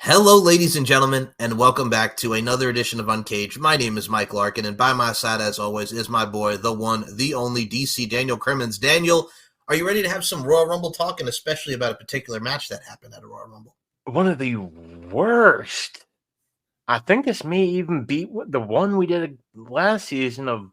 Hello, ladies and gentlemen, and welcome back to another edition of Uncaged. My name is Mike Larkin, and by my side, as always, is my boy, the one, the only DC Daniel Crimmins. Daniel, are you ready to have some Royal Rumble talk, and especially about a particular match that happened at a Royal Rumble? One of the worst. I think this may even beat the one we did last season of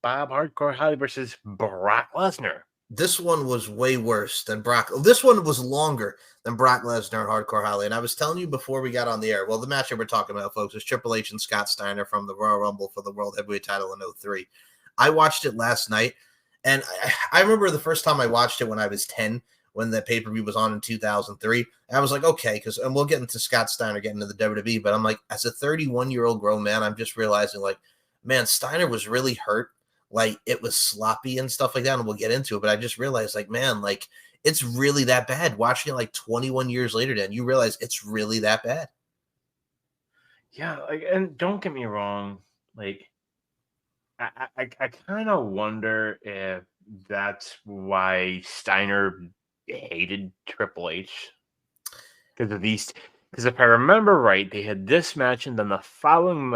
Bob Hardcore Holly versus Brock Lesnar. This one was way worse than Brock. This one was longer than Brock Lesnar and Hardcore Holly. And I was telling you before we got on the air, well, the match that we're talking about, folks, is Triple H and Scott Steiner from the Royal Rumble for the World Heavyweight title in 03. I watched it last night, and I remember the first time I watched it when I was 10, when the pay-per-view was on in 2003. I was like, okay, and we'll get into Scott Steiner getting into the WWE, but I'm like, as a 31-year-old grown man, I'm just realizing, like, man, Steiner was really hurt. Like, it was sloppy and stuff like that, and we'll get into it, but I just realized, like, man, like, it's really that bad. Watching it, like, 21 years later, Dan, you realize it's really that bad. Yeah, and don't get me wrong, like, I kind of wonder if that's why Steiner hated Triple H because of these. Because if I remember right, they had this match, and then the following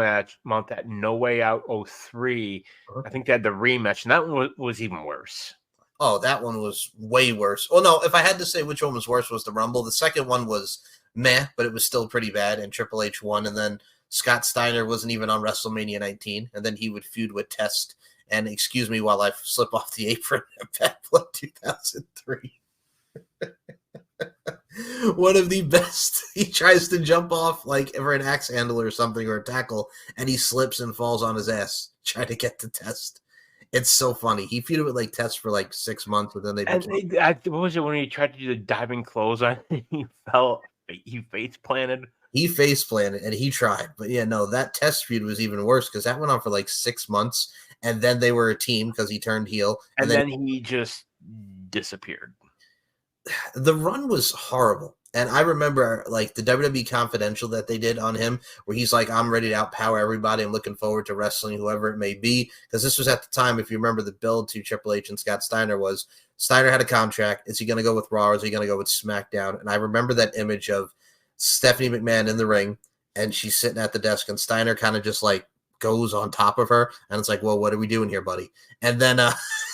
month at No Way Out 03, I think they had the rematch, and that one was even worse. Oh, that one was way worse. Oh, no, if I had to say which one was worse, was the Rumble. The second one was meh, but it was still pretty bad, and Triple H won, and then Scott Steiner wasn't even on WrestleMania 19, and then he would feud with Test, and excuse me while I slip off the apron at Bad Blood 2003. One of the best. He tries to jump off like for an axe handle or something or a tackle, and he slips and falls on his ass trying to get the Test. It's so funny. He feuded with like Test for like 6 months, but then they became. What was it when he tried to do the diving clothesline? He face planted. He face planted and he tried, but yeah, no, that Test feud was even worse because that went on for like 6 months, and then they were a team because he turned heel, and then he just disappeared. The run was horrible. And I remember like the WWE Confidential that they did on him, where he's like, I'm ready to outpower everybody. I'm looking forward to wrestling whoever it may be. Because this was at the time, if you remember, the build to Triple H and Scott Steiner was Steiner had a contract. Is he going to go with Raw or is he going to go with SmackDown? And I remember that image of Stephanie McMahon in the ring, and she's sitting at the desk, and Steiner kind of just like goes on top of her, and it's like, well, what are we doing here, buddy? And then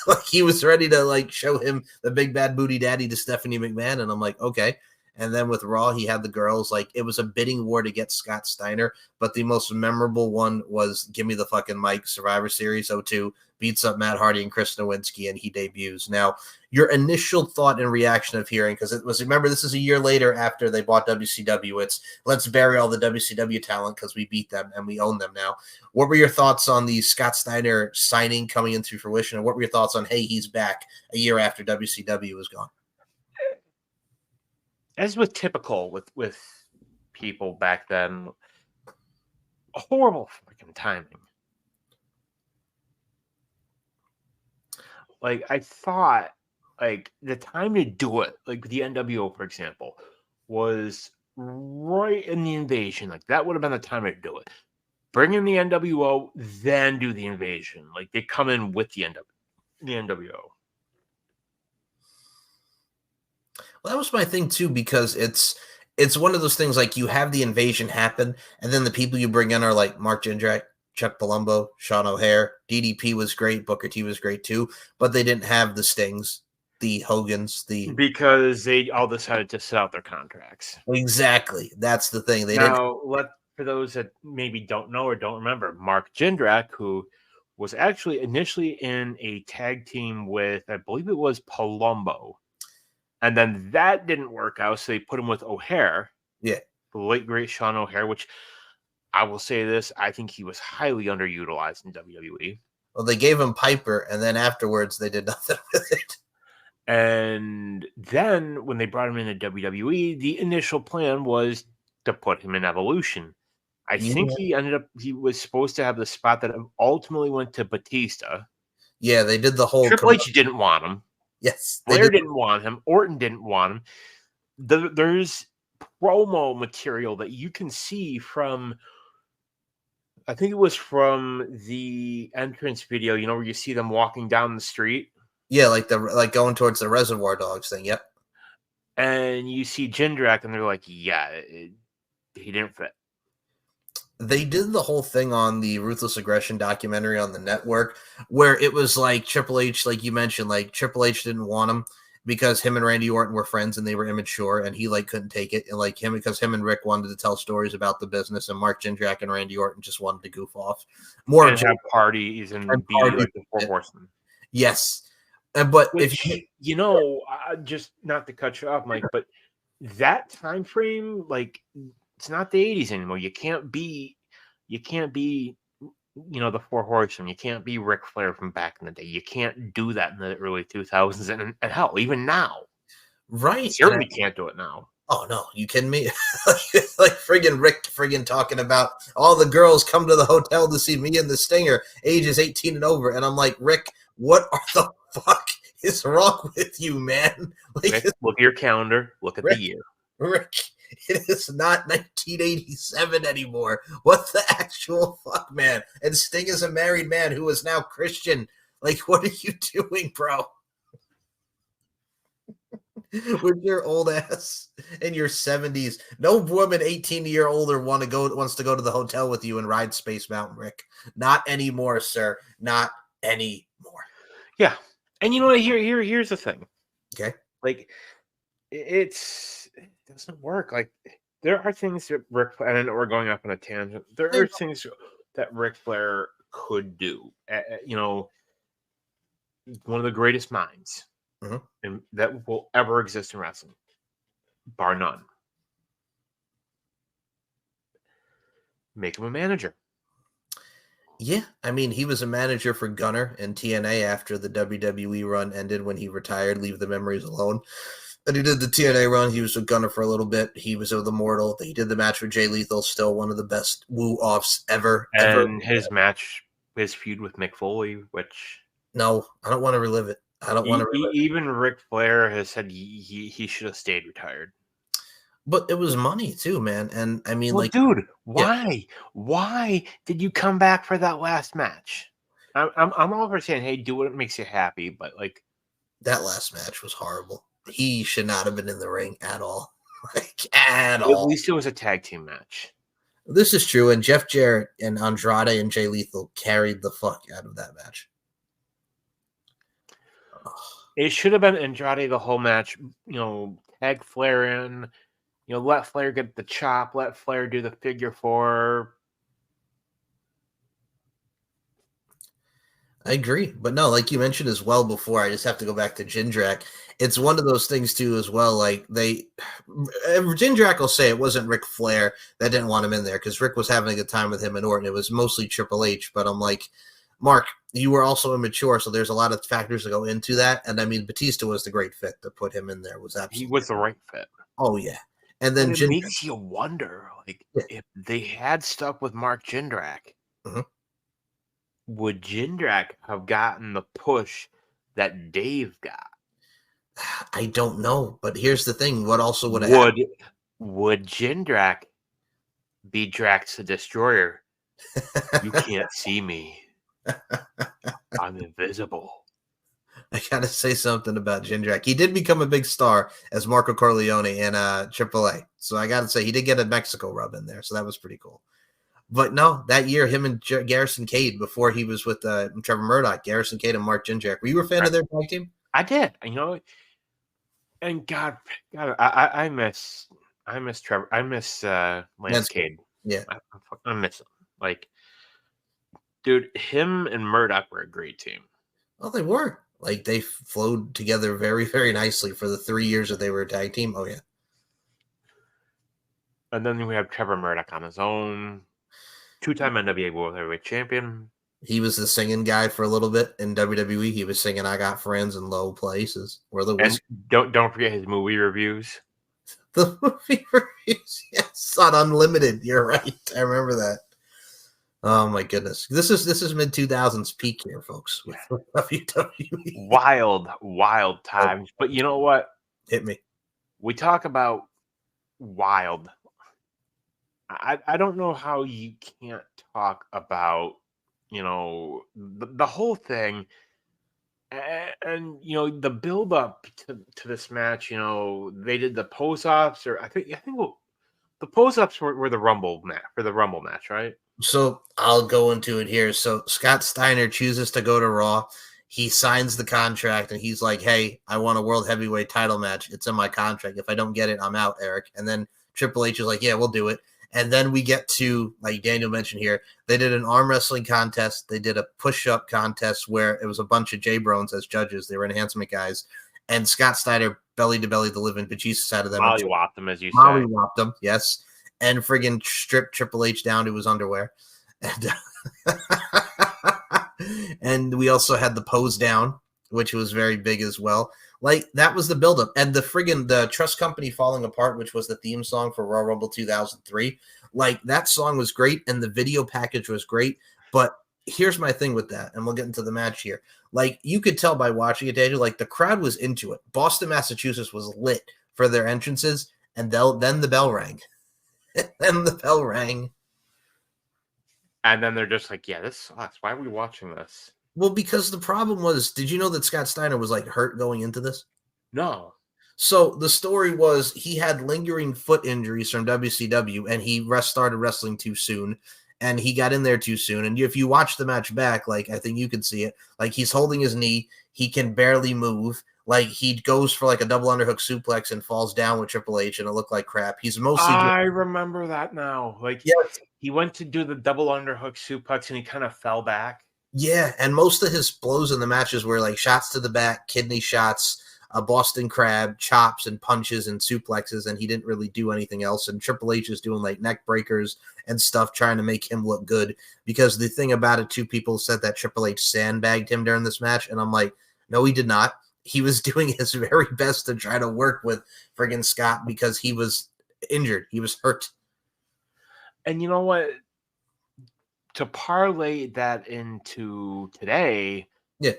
like he was ready to like show him the big bad booty daddy to Stephanie McMahon, and I'm like, okay. And then with Raw, he had the girls. Like, it was a bidding war to get Scott Steiner, but the most memorable one was Give Me the Fucking Mic, Survivor Series 02, beats up Matt Hardy and Chris Nowinski, and he debuts. Now, your initial thought and reaction of hearing, because it was, remember, this is a year later after they bought WCW. It's let's bury all the WCW talent because we beat them and we own them now. What were your thoughts on the Scott Steiner signing coming into fruition? And what were your thoughts on, hey, he's back a year after WCW was gone? As with typical with people back then, horrible freaking timing. Like, I thought, like, the time to do it, like with the NWO, for example, was right in the invasion. Like, that would have been the time to do it. Bring in the NWO, then do the invasion. Like, they come in with the NWO. Well, that was my thing too, because it's one of those things like you have the invasion happen, and then the people you bring in are like Mark Jindrak, Chuck Palumbo, Sean O'Hare. DDP was great, Booker T was great too, but they didn't have the Stings, the Hogans, because they all decided to sit out their contracts. Exactly, that's the thing. For those that maybe don't know or don't remember, Mark Jindrak, who was actually initially in a tag team with, I believe it was Palumbo. And then that didn't work out, so they put him with O'Hare. Yeah. The late, great Sean O'Hare, which I will say this, I think he was highly underutilized in WWE. Well, they gave him Piper, and then afterwards they did nothing with it. And then when they brought him into WWE, the initial plan was to put him in Evolution. I think he was supposed to have the spot that ultimately went to Batista. Yeah, they did the whole... Triple H didn't want him. Yes. Flair didn't want him. Orton didn't want him. There's promo material that you can see from, I think it was from the entrance video, where you see them walking down the street. Yeah, like going towards the Reservoir Dogs thing, yep. And you see Jindrak, and they're like, yeah, he didn't fit. They did the whole thing on the Ruthless Aggression documentary on the network where it was like Triple H, like you mentioned, like Triple H didn't want him because him and Randy Orton were friends and they were immature and he like couldn't take it. And like him, because him and Rick wanted to tell stories about the business and Mark Jindrak and Randy Orton just wanted to goof off. More And have parties and be party. like the Four Horsemen. Yes. But Which, just not to cut you off, Mike, but that time frame, like, it's not the 80s anymore. You can't be, the Four Horsemen. You can't be Ric Flair from back in the day. You can't do that in the early 2000s. And hell, even now. Right. You certainly can't do it now. Oh, no. You kidding me? Like friggin' Rick talking about all the girls come to the hotel to see me and the Stinger, ages 18 and over. And I'm like, Rick, what are the fuck is wrong with you, man? Like, Rick, look at your calendar. Look at the year. Rick, it is not 1987 anymore. What the actual fuck, man? And Sting is a married man who is now Christian. Like, what are you doing, bro? With your old ass in your 70s. No woman 18-year older wants to go to the hotel with you and ride Space Mountain, Rick. Not anymore, sir. Not anymore. Yeah. And you know what? Here's the thing. Okay. Like, it doesn't work. Like, there are things that Ric Flair, and we're going up on a tangent. There are things that Ric Flair could do. One of the greatest minds and that will ever exist in wrestling, bar none. Make him a manager. Yeah, I mean, he was a manager for Gunner and TNA after the WWE run ended when he retired. Leave the memories alone. And he did the TNA run. He was with Gunner for a little bit. He was with the Mortal. He did the match with Jay Lethal, still one of the best woo-offs ever. And his feud with Mick Foley, which... No, I don't want to relive it. I don't want to relive it. Even Ric Flair has said he should have stayed retired. But it was money too, man. And I mean, well, dude, why? Yeah. Why did you come back for that last match? I'm all for saying, hey, do what makes you happy, but like that last match was horrible. He should not have been in the ring at all. Like at all. At least it was a tag team match. This is true, and Jeff Jarrett and Andrade and Jay Lethal carried the fuck out of that match. It should have been Andrade the whole match. Tag Flair in. Let Flair get the chop. Let Flair do the figure four. I agree. But no, like you mentioned as well before, I just have to go back to Jindrak. It's one of those things too as well. Like Jindrak will say it wasn't Ric Flair that didn't want him in there because Rick was having a good time with him and Orton. It was mostly Triple H. But I'm like, Mark, you were also immature, so there's a lot of factors that go into that. And I mean, Batista was the great fit to put him in there. He was the right fit. Oh yeah. And then it makes you wonder, like, if they had stuck with Mark Jindrak, would Jindrak have gotten the push that Dave got? I don't know, but here's the thing: what also would have would Jindrak be Drax the Destroyer? You can't see me. I'm invisible. I gotta say something about Jindrak. He did become a big star as Marco Corleone in AAA. So I gotta say he did get a Mexico rub in there, so that was pretty cool. But no, that year, him and Garrison Cade, before he was with Trevor Murdoch, Garrison Cade and Mark Jindrak. Were you a fan of their tag team? I did. And God, I miss Trevor. I miss Lance Cade. Yeah, I miss him. Like, dude, him and Murdoch were a great team. Well, they were. Like, they flowed together very, very nicely for the 3 years that they were a tag team. Oh, yeah. And then we have Trevor Murdoch on his own. 2-time NWA World Heavyweight Champion. He was the singing guy for a little bit in WWE. He was singing "I Got Friends in Low Places." And don't forget his movie reviews. The movie reviews, yes, on Unlimited. You're right. I remember that. Oh my goodness, this is mid 2000s peak here, folks. With WWE. Wild times. But you know what? Hit me. We talk about wild. I don't know how you can't talk about the whole thing, and the build up to this match. They did the pose offs, or I think the the pose-ups were the Rumble match, right? So I'll go into it here. So Scott Steiner chooses to go to Raw. He signs the contract and he's like, "Hey, I want a world heavyweight title match. It's in my contract. If I don't get it, I'm out, Eric." And then Triple H is like, "Yeah, we'll do it." And then we get to, like Daniel mentioned here, they did an arm wrestling contest. They did a push-up contest where it was a bunch of J-Brones as judges. They were enhancement guys. And Scott Steiner belly to belly the living bejesus out of them. Mollywopped them, as you say. Mollywopped them, yes. And friggin' stripped Triple H down to his underwear. And, and we also had the pose down, which was very big as well. Like, that was the buildup. And the Trust Company Falling Apart, which was the theme song for Royal Rumble 2003, like, that song was great, and the video package was great. But here's my thing with that, and we'll get into the match here. Like, you could tell by watching it, Daniel, like, the crowd was into it. Boston, Massachusetts was lit for their entrances, and then the bell rang. And the bell rang. And then they're just like, yeah, this sucks. Why are we watching this? Well, because the problem was, did you know that Scott Steiner was like hurt going into this? No. So the story was he had lingering foot injuries from WCW and he started wrestling too soon and he got in there too soon. And if you watch the match back, like I think you can see it, like he's holding his knee, he can barely move. Like he goes for like a double underhook suplex and falls down with Triple H and it looked like crap. He's mostly I remember that now. Like yes. He went to do the double underhook suplex and he kind of fell back. Yeah, and most of his blows in the matches were like shots to the back, kidney shots, a Boston Crab, chops and punches and suplexes, and he didn't really do anything else. And Triple H is doing like neck breakers and stuff, trying to make him look good. Because the thing about it, two people said that Triple H sandbagged him during this match, and I'm like, no, he did not. He was doing his very best to try to work with friggin' Scott because he was injured. He was hurt. And you know what? To parlay that into today, yeah,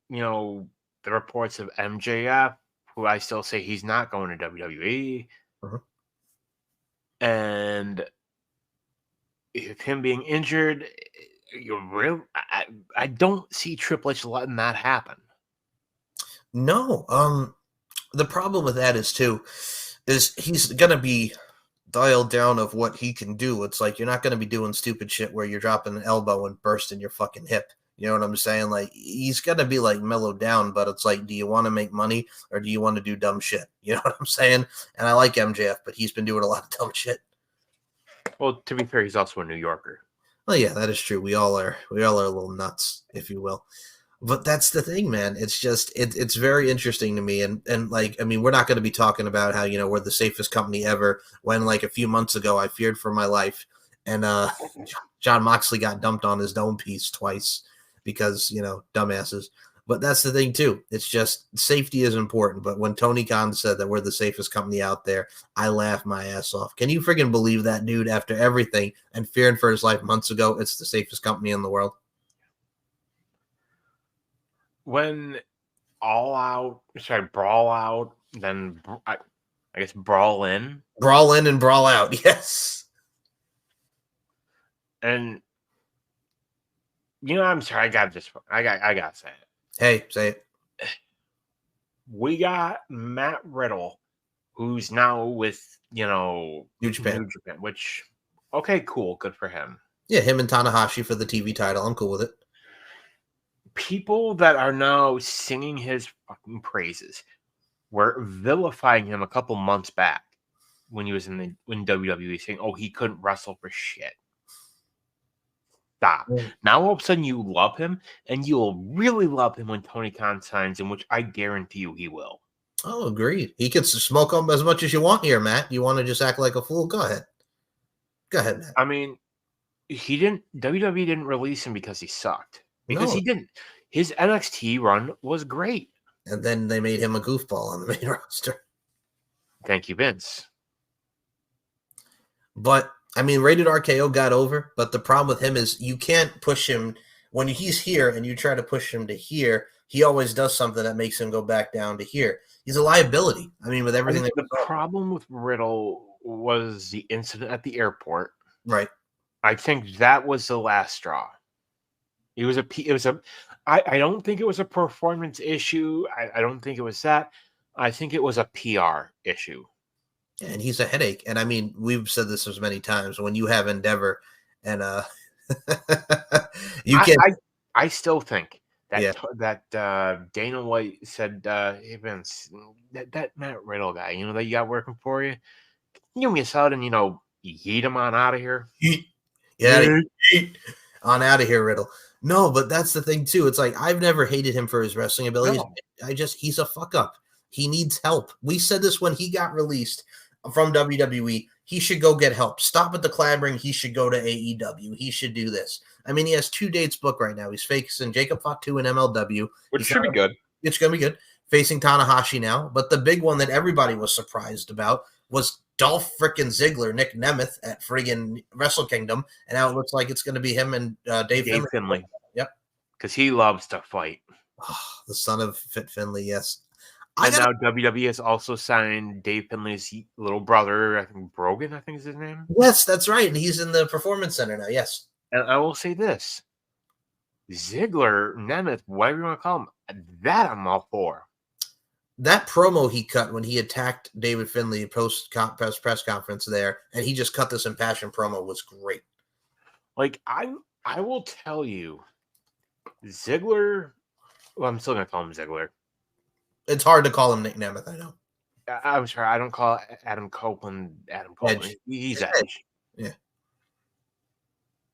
you know, the reports of MJF, who I still say he's not going to WWE, and if him being injured, I don't see Triple H letting that happen. No, the problem with that is he's gonna be dialed down of what he can do. It's like you're not going to be doing stupid shit where you're dropping an elbow and bursting your fucking hip. You know what I'm saying? Like he's going to be like mellowed down, but it's like, do you want to make money or do you want to do dumb shit? You know what I'm saying? And I like MJF, but he's been doing a lot of dumb shit. Well, to be fair, he's also a New Yorker. Well, yeah, that is true. We all are a little nuts, if you will. But that's the thing, man. It's just it's very interesting to me, and like I mean, we're not going to be talking about how we're the safest company ever. When like a few months ago, I feared for my life, and John Moxley got dumped on his dome piece twice because dumbasses. But that's the thing too. It's just safety is important. But when Tony Khan said that we're the safest company out there, I laughed my ass off. Can you freaking believe that, dude? After everything and fearing for his life months ago, it's the safest company in the world. When Brawl Out, then I guess Brawl In. Brawl In and Brawl Out, yes. And I'm sorry, I gotta say it. Hey, say it. We got Matt Riddle, who's now with New Japan, which okay, cool, good for him. Yeah, him and Tanahashi for the TV title. I'm cool with it. People that are now singing his fucking praises were vilifying him a couple months back when he was in WWE, saying, "Oh, he couldn't wrestle for shit." Stop. Yeah. Now all of a sudden you love him, and you'll really love him when Tony Khan signs him, which I guarantee you he will. Oh, agreed. He can smoke him as much as you want here, Matt. You want to just act like a fool? Go ahead. Go ahead, Matt. I mean, WWE didn't release him because he sucked. Because he didn't. His NXT run was great. And then they made him a goofball on the main roster. Thank you, Vince. But, I mean, Rated RKO got over, but the problem with him is you can't push him. When he's here and you try to push him to here, he always does something that makes him go back down to here. He's a liability. I mean, with everything. The problem with Riddle was the incident at the airport. Right. I think that was the last straw. I don't think it was a performance issue. I don't think it was that. I think it was a PR issue. And he's a headache. And I mean, we've said this as many times. When you have Endeavor, and you I can't. I, I still think Yeah, that Dana White said, "Hey Vince, that Matt Riddle guy, that you got working for you, can you give me a solid and yeet him on out of here." Yeet. Yeah, Yeah. on out of here, Riddle. No, but that's the thing too. It's like I've never hated him for his wrestling abilities. No, He's a fuck up. He needs help. We said this when he got released from WWE. He should go get help. Stop at the clamoring. He should go to AEW. He should do this. I mean, he has 2 dates booked right now. He's facing Jacob Fatu in MLW. which should be good. It's gonna be good. Facing Tanahashi now, but the big one that everybody was surprised about was Dolph frickin' Ziggler, Nick Nemeth at friggin' Wrestle Kingdom, and now it looks like it's going to be him and Dave Dave Finlay. Finlay, Yep, because he loves to fight. the son of Fit Finlay. Yes, And now WWE has also signed Dave Finlay's little brother, I think Brogan, I think is his name. Yes, that's right, and he's in the Performance Center now. Yes, And I will say this: Ziggler, Nemeth, whatever you want to call him, that I'm all for. that promo he cut when he attacked David Finlay post press conference there, and he just cut this impassioned promo was great. Like I will tell you, Ziggler. Well, I'm still gonna call him Ziggler. It's hard to call him Nick Nemeth, I know. I'm sorry, I don't call Adam Copeland Adam Copeland. Edge. He's Edge. Yeah.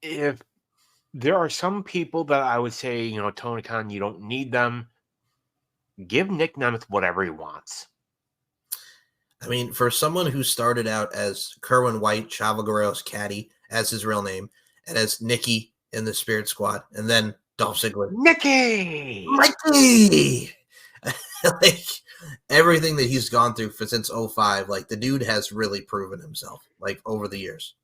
If there are some people that I would say, Tony Khan, you don't need them. Give Nick Nemeth whatever he wants. I mean, for someone who started out as Kerwin White, Chavo Guerrero's caddy, as his real name, and as Nikki in the Spirit Squad, and then Dolph Ziggler. Mikey! Like, everything that he's gone through since 05, like, the dude has really proven himself, like, over the years.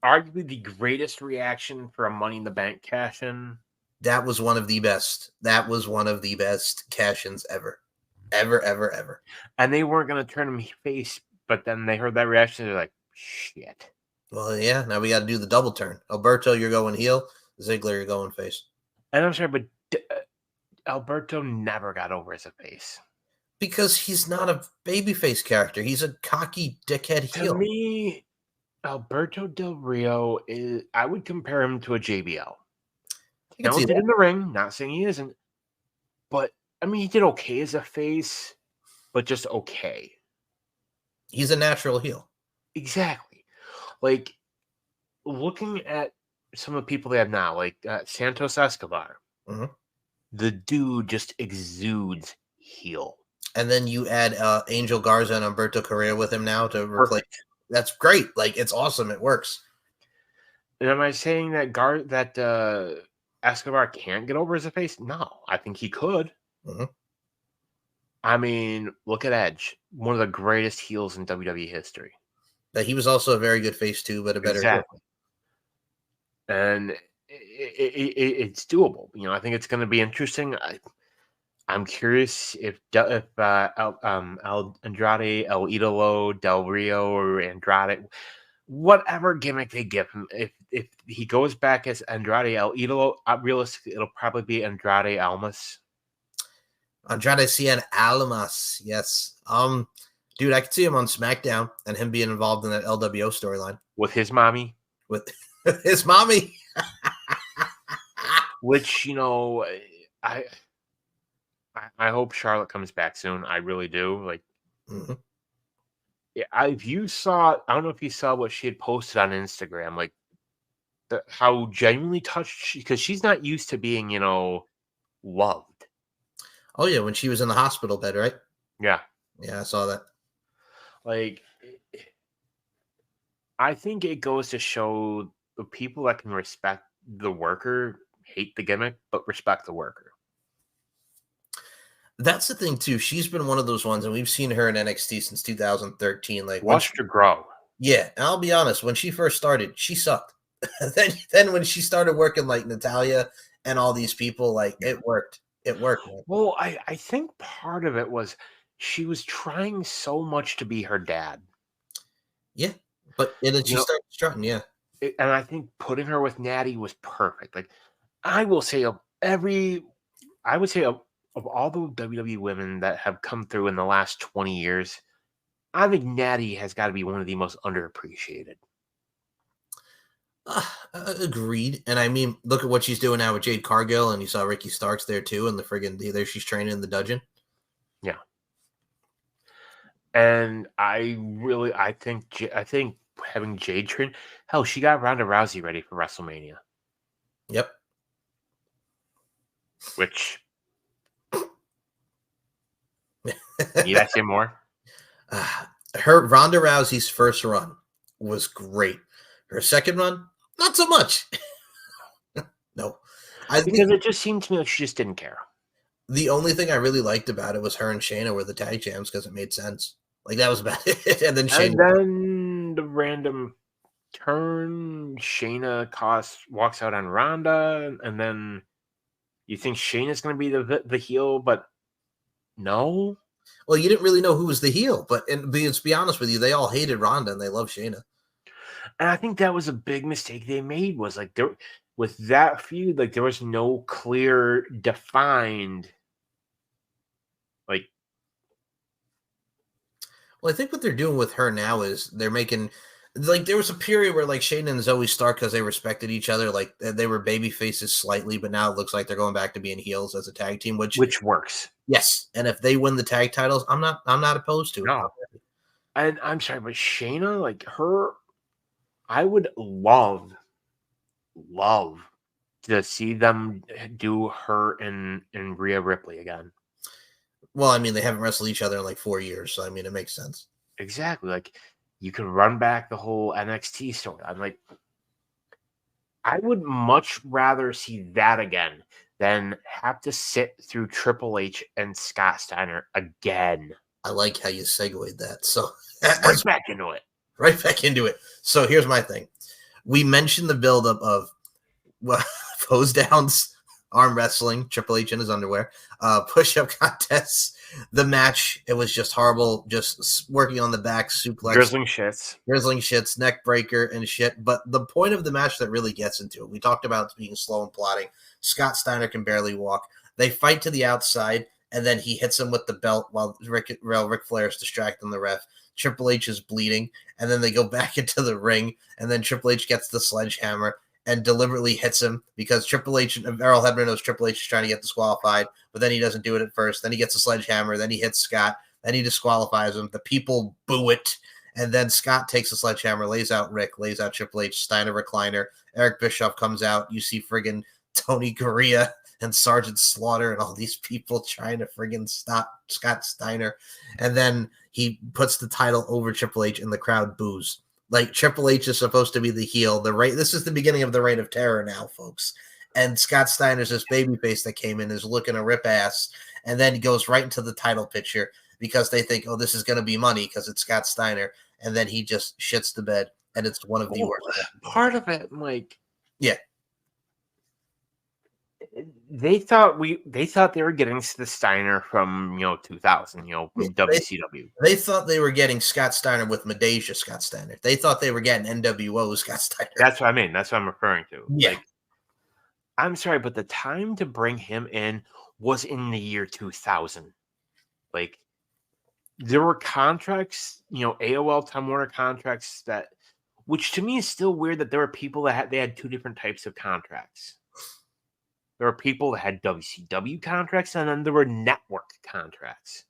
Arguably the greatest reaction for a Money in the Bank cash-in. That was one of the best. That was one of the best cash-ins ever. Ever. And they weren't going to turn him face, but then they heard that reaction. They're like, shit. Well, yeah, now we got to do the double turn. Alberto, you're going heel. Ziggler, you're going face. And I'm sorry, but Alberto never got over as a face. Because he's not a babyface character. He's a cocky dickhead heel. To me, Alberto Del Rio I would compare him to a JBL. Talented in the ring, not saying he isn't, but I mean, he did okay as a face, but just okay. He's a natural heel. Exactly. Like, looking at some of the people they have now, like Santos Escobar, the dude just exudes heel. And then you add Angel Garza and Humberto Carrera with him now to replace. That's great. Like, it's awesome. It works. And am I saying that Escobar can't get over as a face? No, I think he could. I mean, look at Edge, one of the greatest heels in WWE history. But he was also a very good face too, but a better heel. And it's doable. I think it's going to be interesting. I'm curious if Andrade, El Idolo, Del Rio, or Andrade, whatever gimmick they give him, if he goes back as Andrade El Idolo, realistically, it'll probably be Andrade Almas. Andrade Cien Almas, yes. Dude, I could see him on SmackDown and him being involved in that LWO storyline with his mommy. With his mommy, which I hope Charlotte comes back soon. I really do. Like, yeah, if you saw, I don't know if you saw what she had posted on Instagram, like how genuinely touched because she's not used to being, loved. Oh yeah, when she was in the hospital bed, right? Yeah, I saw that. Like, I think it goes to show the people that can respect the worker hate the gimmick, but respect the worker. That's the thing too. She's been one of those ones, and we've seen her in NXT since 2013. Like, watched her grow. Yeah, and I'll be honest. When she first started, she sucked. then when she started working like Natalia and all these people, like it worked. It worked. Man. Well, I think part of it was she was trying so much to be her dad. Yeah, but and then she started strutting. Yeah, and I think putting her with Natty was perfect. Like, I will say of all the WWE women that have come through in the last 20 years, I think Natty has got to be one of the most underappreciated. Agreed. And I mean, look at what she's doing now with Jade Cargill, and you saw Ricky Starks there too, and the friggin' there she's training in the dungeon. Yeah. And I think having Jade train, hell, she got Ronda Rousey ready for WrestleMania, Yep. which need I say more? Her Ronda Rousey's first run was great. Her second run, not so much. No. I think Because it just seemed to me like she just didn't care. the only thing I really liked about it was her and Shayna were the tag champs because it made sense. Like that was about it. And then And Shayna. then the random turn, Shayna walks out on Ronda, and then you think Shayna's going to be the heel, but no. Well, you didn't really know who was the heel, but let's be honest with you, they all hated Ronda and they love Shayna. And I think that was a big mistake they made. Was like there with that feud, like there was no clear, defined, like. Well, I think what they're doing with her now is they're making like there was a period where like Shayna and Zoe Stark because they respected each other, like they were baby faces slightly, but now it looks like they're going back to being heels as a tag team, Which works. yes, and if they win the tag titles, I'm not opposed to it. No. And I'm sorry, but Shayna, like her, I would love to see them do her and Rhea Ripley again. Well, I mean, they haven't wrestled each other in like 4 years, so I mean, it makes sense. Exactly. Like you can run back the whole NXT story. I'm like, I would much rather see that again than have to sit through Triple H and Scott Steiner again. I like how you segued that. So Right back into it. right back into it. So here's my thing. We mentioned the buildup of pose downs, arm wrestling, Triple H in his underwear, push-up contests. The match, it was just horrible, just working on the back, suplex. Grizzling shits, neck breaker, and shit. But the point of the match that really gets into it, we talked about it being slow and plotting. Scott Steiner can barely walk. They fight to the outside, and then he hits him with the belt while Ric Flair is distracting the ref. Triple H is bleeding, and then they go back into the ring, and then Triple H gets the sledgehammer and deliberately hits him because Triple H, Errol Hebner knows Triple H is trying to get disqualified, but then he doesn't do it at first. Then he gets a sledgehammer, then he hits Scott, then he disqualifies him. The people boo it, and then Scott takes a sledgehammer, lays out Rick, lays out Triple H, Steiner recliner. Eric Bischoff comes out. You see friggin' Tony Gurria and Sergeant Slaughter and all these people trying to friggin' stop Scott Steiner. And then he puts the title over Triple H and the crowd boos. Like Triple H is supposed to be the heel. This is the beginning of the Reign of Terror now, folks. And Scott Steiner's this babyface that came in is looking a rip ass, and then he goes right into the title picture because they think, oh, this is going to be money because it's Scott Steiner, and then he just shits the bed, and it's one of the worst. Part of it, like, yeah, they thought they were getting the Steiner from 2000, from WCW. They thought they were getting Scott Steiner with Medeja Scott Steiner. They thought they were getting NWO Scott Steiner. That's what I mean. That's what I'm referring to. Yeah. Like, I'm sorry, but the time to bring him in was in the year 2000. Like, there were contracts, AOL Time Warner contracts which to me is still weird that there were people that they had two different types of contracts. There were people that had WCW contracts, and then there were network contracts.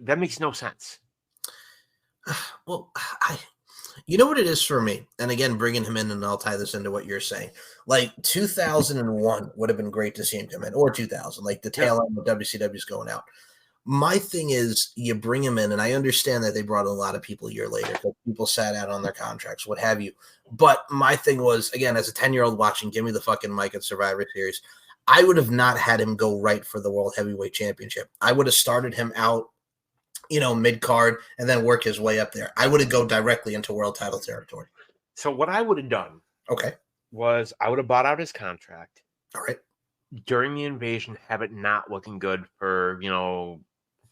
That makes no sense. Well, you know what it is for me? And again, bringing him in, and I'll tie this into what you're saying. Like 2001 would have been great to see him come in, or 2000, like the tail end of WCW's going out. My thing is, you bring him in, and I understand that they brought in a lot of people a year later because people sat out on their contracts, what have you. But my thing was, again, as a 10-year-old watching Give Me the Fucking Mic at Survivor Series, I would have not had him go right for the World Heavyweight Championship. I would have started him out, mid-card, and then work his way up there. I would have go directly into world title territory. So what I would have done was I would have bought out his contract. All right. During the invasion, have it not looking good for,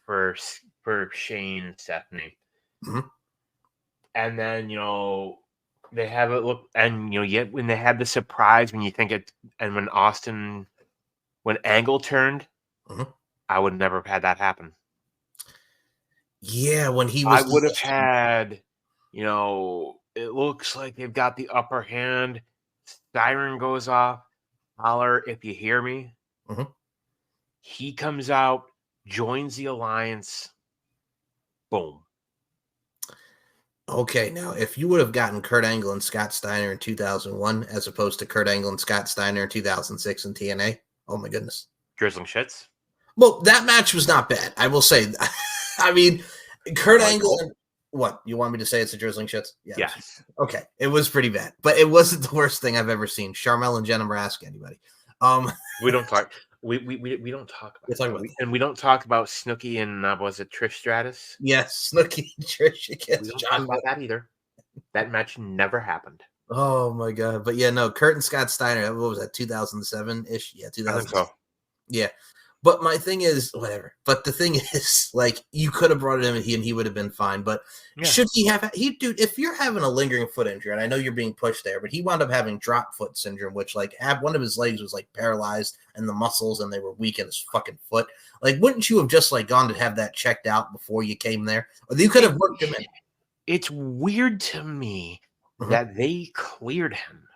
for Shane and Stephanie. Mm-hmm. And then, they have it look, and, yet when they had the surprise, when you think it, and when Angle turned, mm-hmm. I would never have had that happen. Yeah, when he I was would have the had, it looks like they've got the upper hand. Siren goes off. Holler if you hear me. Mhm. He comes out, joins the alliance. Boom. Okay, now if you would have gotten Kurt Angle and Scott Steiner in 2001 as opposed to Kurt Angle and Scott Steiner in 2006 in TNA, oh my goodness. Drizzling shits. Well, that match was not bad. I will say. I mean, Kurt Angle. Likable. And, what you want me to say? It's a drizzling shits. Yeah. Yes. Okay, it was pretty bad, but it wasn't the worst thing I've ever seen. Charmel and Jenna Maraska, anybody? We don't talk. We don't talk about We're talking that. about And we don't talk about Snooki and was it Trish Stratus? yes, Snooki and Trish We against don't talk John. about that either. That match never happened. Oh my god! But yeah, no, Kurt and Scott Steiner. What was that? 2007 ish. Yeah, I think 2000. so. Yeah. But my thing is, whatever. But the thing is, like, you could have brought him and he would have been fine. But Yeah. should he have dude, if you're having a lingering foot injury, and I know you're being pushed there, but he wound up having drop foot syndrome, which like one of his legs was like paralyzed and the muscles and they were weak in his fucking foot. Like, wouldn't you have just like gone to have that checked out before you came there? Or you could have worked him in. It's weird to me that they cleared him.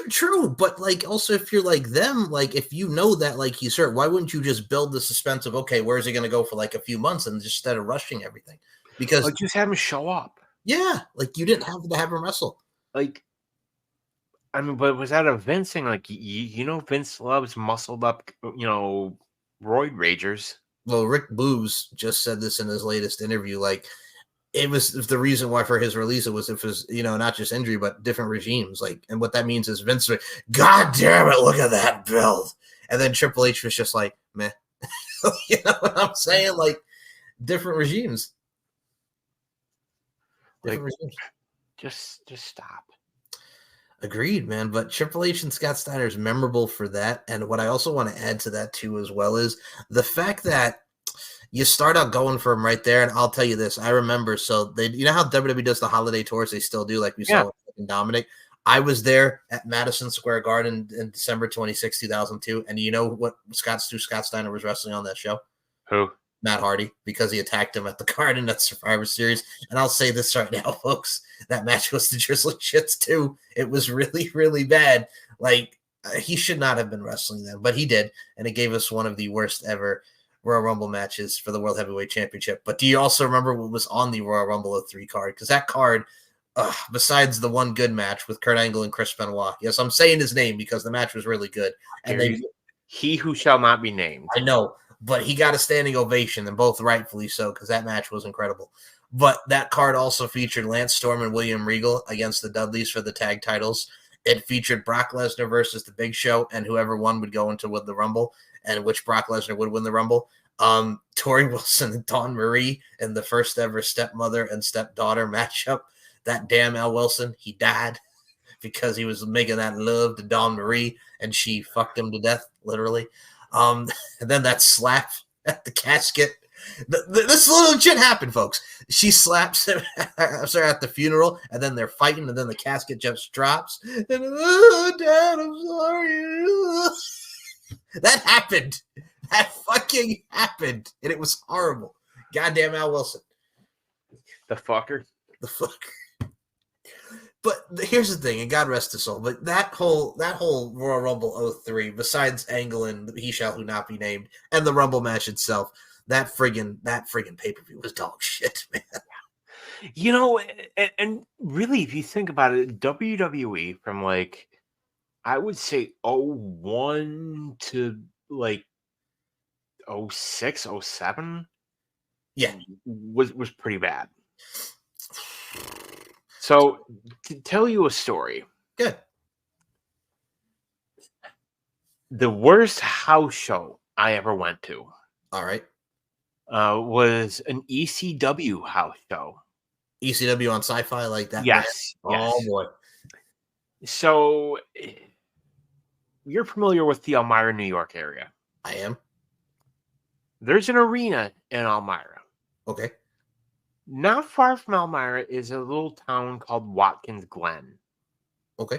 True, but like also if you're like them, like if you know that like he's hurt, why wouldn't you just build the suspense of okay, where's he going to go for like a few months and just instead of rushing everything? Because Like, just have him show up. yeah, like you didn't have to have him wrestle. Like, I mean, but was that a Vince thing? Like, Vince loves muscled up, roid ragers. Well, Rick Booz just said this in his latest interview. Like it was the reason why for his release it was not just injury but different regimes. Like, and what that means is Vince, God damn it, look at that build. And then Triple H was just like, meh. You know what I'm saying? Like different regimes. Different regimes. Just stop. Agreed, man. But Triple H and Scott Steiner is memorable for that. And what I also want to add to that too, as well, is the fact that you start out going for him right there. And I'll tell you this, I remember. So you know how WWE does the holiday tours? They still do, like we saw with Dominic. I was there at Madison Square Garden in December 26, 2002. And you know what Scott Steiner was wrestling on that show? Who? Matt Hardy, because he attacked him at the Garden at Survivor Series. And I'll say this right now, folks, that match was the drizzling shits too. It was really, really bad. Like, he should not have been wrestling then, but he did. And it gave us one of the worst ever Royal Rumble matches for the World Heavyweight Championship. But do you also remember what was on the Royal Rumble 03 card? Because that card, besides the one good match with Kurt Angle and Chris Benoit, yes, I'm saying his name because the match was really good. And he who shall not be named. I know. But he got a standing ovation, and both rightfully so, because that match was incredible. But that card also featured Lance Storm and William Regal against the Dudleys for the tag titles. It featured Brock Lesnar versus the Big Show, and whoever won would go into with the Rumble, and which Brock Lesnar would win the Rumble. Tori Wilson and Dawn Marie in the first ever stepmother and stepdaughter matchup. That damn Al Wilson, he died because he was making that love to Dawn Marie, and she fucked him to death, literally. And then that slap at the casket. This little shit happened, folks. She slaps him at the funeral, and then they're fighting, and then the casket just drops. And Dad, I'm sorry. That happened. That fucking happened, and it was horrible. Goddamn Al Wilson. The fucker. The fucker. But here's the thing, and God rest his soul, but that whole Royal Rumble 03, besides Angle and He Shall Who Not Be Named, and the Rumble match itself, that friggin' pay-per-view was dog shit, man. And really, if you think about it, WWE from like, I would say 01 to like 06, 07, yeah, was pretty bad. So, to tell you a story. Good. The worst house show I ever went to. All right. Was an ECW house show. ECW on Sci-Fi like that? Yes. Oh, boy. So, you're familiar with the Elmira, New York area. I am. There's an arena in Elmira. Okay. Not far from Elmira is a little town called Watkins Glen. Okay.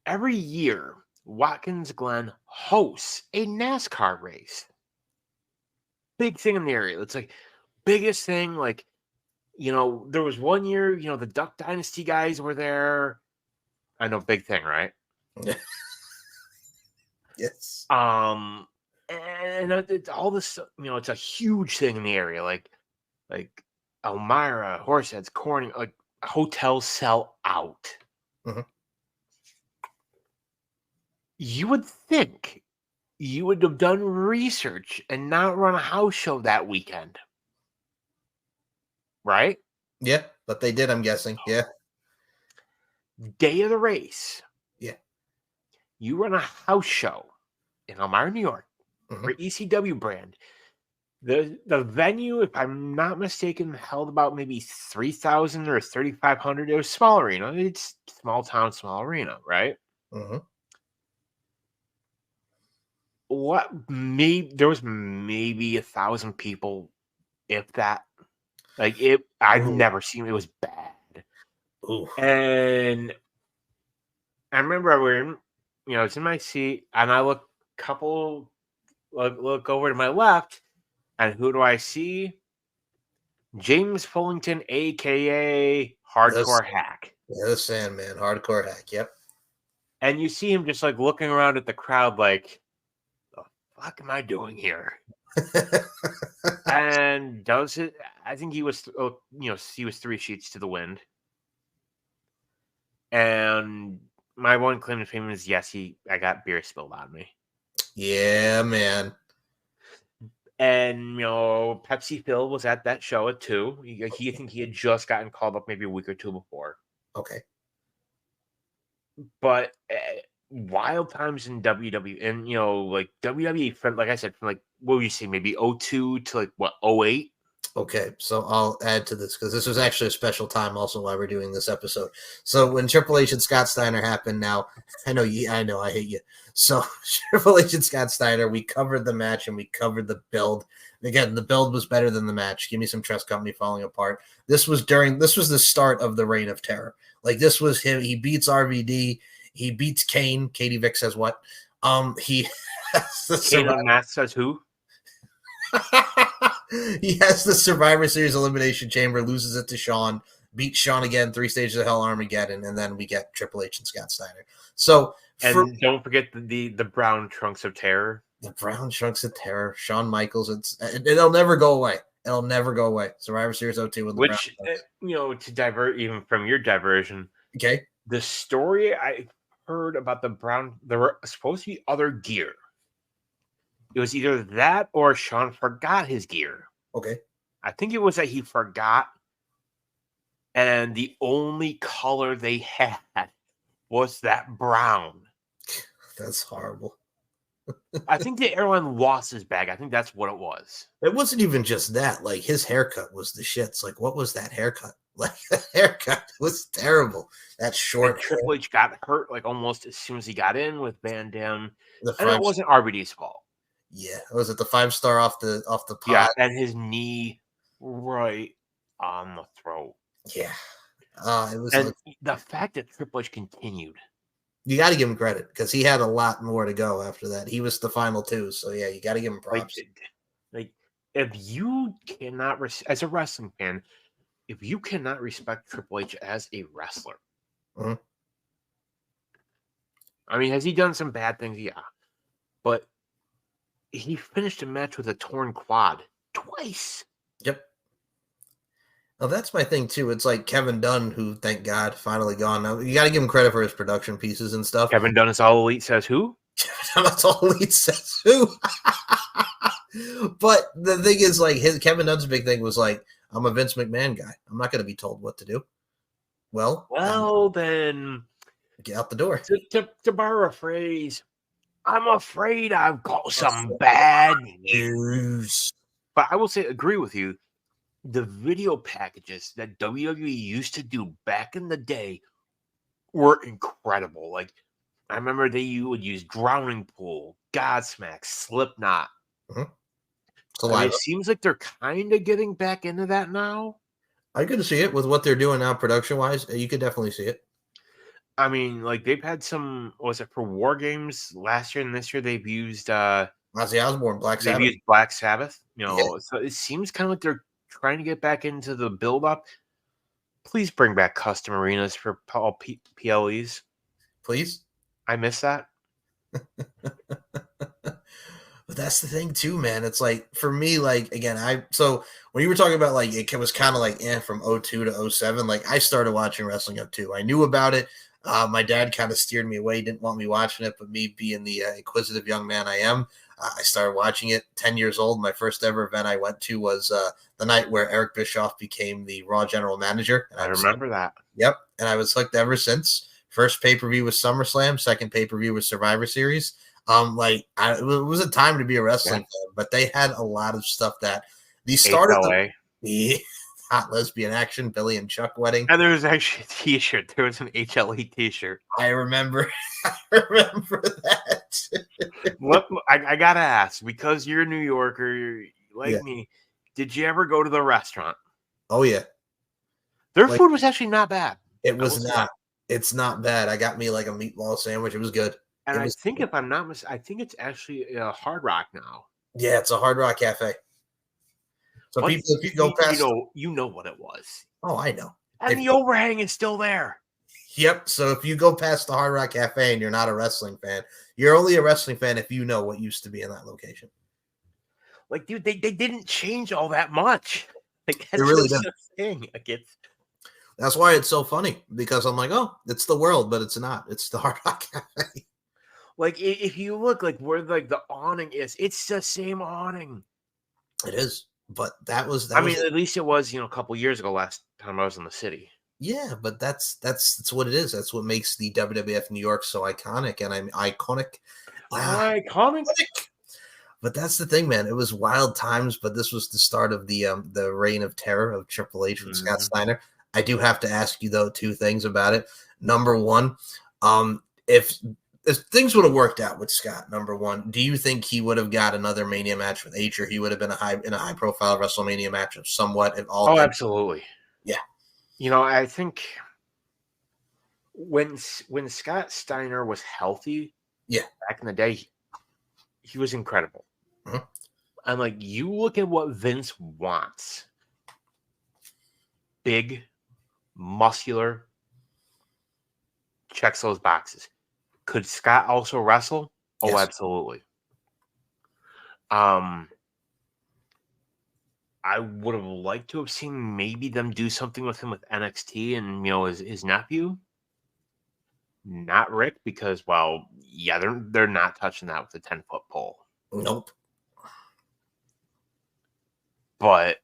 Every year, Watkins Glen hosts a NASCAR race. big thing in the area. It's like biggest thing. Like, there was one year, the Duck Dynasty guys were there. I know, big thing, right? Yes. And it's all this, it's a huge thing in the area. Like Elmira, Horseheads, Corning, like hotels sell out. Mhm. You would think you would have done research and not run a house show that weekend, right? Yeah, but they did, I'm guessing. Yeah. Day of the race, Yeah. you run a house show in Elmira, New York, for Mhm. ECW brand. The venue, if I'm not mistaken, held about maybe 3,000 or 3,500. It was a small arena. It's small town, small arena, right? Mhm. There was maybe 1,000 people, if that. Like it, I've Ooh. never seen it. Was bad. Ooh. And I remember it's in my seat, and I look over to my left, and who do I see? James Fullington, aka That's Hardcore Hack. the Sandman, hardcore hack. Yep. And you see him just like looking around at the crowd like, the fuck am I doing here? And does it? I think he was, he was 3 sheets to the wind. And my one claim to fame is, yes, I got beer spilled on me. Yeah, man. And Pepsi Phil was at that show at 2. I think he had just gotten called up maybe a week or 2 before. Okay. But wild times in WWE, and like WWE from, like I said, from like, what would you say, maybe 02 to like what, 08? Okay, so I'll add to this because this was actually a special time also while we're doing this episode. So when Triple H and Scott Steiner happened, now I know I hate you. So Triple H and Scott Steiner, we covered the match and we covered the build. Again, the build was better than the match. Give me some Trust Company falling apart. This was the start of the Reign of Terror. Like this was him. He beats RVD. He beats Kane. Katie Vick says what? He Kane Unmasked says who? He has the Survivor Series Elimination Chamber, loses it to Shawn, beats Shawn again, 3 stages of Hell Armageddon, and then we get Triple H and Scott Steiner. So, and don't forget the brown trunks of terror. The brown trunks of terror, Shawn Michaels. It'll never go away. It'll never go away. Survivor Series 02 with the brown trunks. To divert even from your diversion. Okay. The story I heard about the brown, there were supposed to be other gear. It was either that or Shawn forgot his gear. Okay. I think it was that he forgot, and the only color they had was that brown. That's horrible. I think the airline lost his bag. I think that's what it was. It wasn't even just that. Like, his haircut was the shits. Like, what was that haircut? Like, the haircut was terrible. That short. And Triple H got hurt like almost as soon as he got in with Van Dam. And it wasn't RVD's fault. Yeah, was it the 5-star off the pot? Yeah, and his knee right on the throat. Yeah, it was. And the fact that Triple H continued. You got to give him credit because he had a lot more to go after that. He was the final 2, so yeah, you got to give him props. Like if you cannot, as a wrestling fan, if you cannot respect Triple H as a wrestler, mm-hmm. I mean, has he done some bad things? Yeah, but he finished a match with a torn quad twice. Yep. Well, that's my thing too. It's like Kevin Dunn, who, thank God, finally gone. Now you got to give him credit for his production pieces and stuff. Kevin Dunn is All Elite says who? That's All Elite says who. But the thing is, like, Kevin Dunn's big thing was like, I'm a Vince McMahon guy. I'm not going to be told what to do. Well, then get out the door. To borrow a phrase, I'm afraid I've got some bad news. But I will say, agree with you. The video packages that WWE used to do back in the day were incredible. Like, I remember you would use Drowning Pool, Godsmack, Slipknot. Mm-hmm. It seems like they're kind of getting back into that now. I could see it with what they're doing now, production-wise. You could definitely see it. I mean, like, they've had some, was it for War Games last year and this year? They've used Ozzy Osbourne, Black Maybe Sabbath. it's Black Sabbath. Yeah, So it seems kind of like they're trying to get back into the build up. Please bring back custom arenas for all PLEs. please. I miss that. But that's the thing too, man. It's like for me, like again, so when you were talking about like it was kind of like from 02 to 07, like I started watching wrestling up too. I knew about it. My dad kind of steered me away, didn't want me watching it, but me being the inquisitive young man I am, I started watching it. 10 years old, my first ever event I went to was the night where Eric Bischoff became the Raw general manager. And I was remember that. Yep, and I was hooked ever since. First pay per view was SummerSlam. Second pay per view was Survivor Series. It was a time to be a wrestling fan, but they had a lot of stuff that the start of the hot lesbian action, Billy and Chuck wedding. And there was actually a T-shirt. There was an HLE T-shirt. I remember. I remember that. I gotta ask, because you're a New Yorker, like me. Did you ever go to the restaurant? Oh yeah. Their food was actually not bad. It was not. It's not bad. I got me like a meatball sandwich. It was good. And I think if I'm not mistaken, I think it's actually a Hard Rock now. Yeah, it's a Hard Rock Cafe. So people, if you go past, you know what it was. Oh, I know. And the overhang is still there. Yep. So if you go past the Hard Rock Cafe and you're not a wrestling fan, you're only a wrestling fan if you know what used to be in that location. Like, dude, they didn't change all that much. Like, that's really just a thing. Like, that's why it's so funny, because I'm like, oh, it's the world, but it's not. It's the Hard Rock Cafe. Like, if you look like where like the awning is, it's the same awning. It is, but that was. At least it was, a couple years ago. Last time I was in the city. Yeah, but that's what it is. That's what makes the WWF New York so iconic, and I'm iconic. Iconic. But that's the thing, man. It was wild times, but this was the start of the reign of terror of Triple H and Scott Steiner. I do have to ask you though two things about it. Number one, if things would have worked out with Scott, number one, do you think he would have got another Mania match with H, or he would have been in a high profile WrestleMania match of somewhat of all? Oh, absolutely. Yeah. I think when Scott Steiner was healthy, back in the day, he was incredible. Mm-hmm. And like, you look at what Vince wants: big, muscular, checks those boxes. Could Scott also wrestle? Oh, yes. Absolutely. I would have liked to have seen maybe them do something with him with NXT and his nephew. Not Rick, because they're not touching that with a 10-foot pole. Nope. But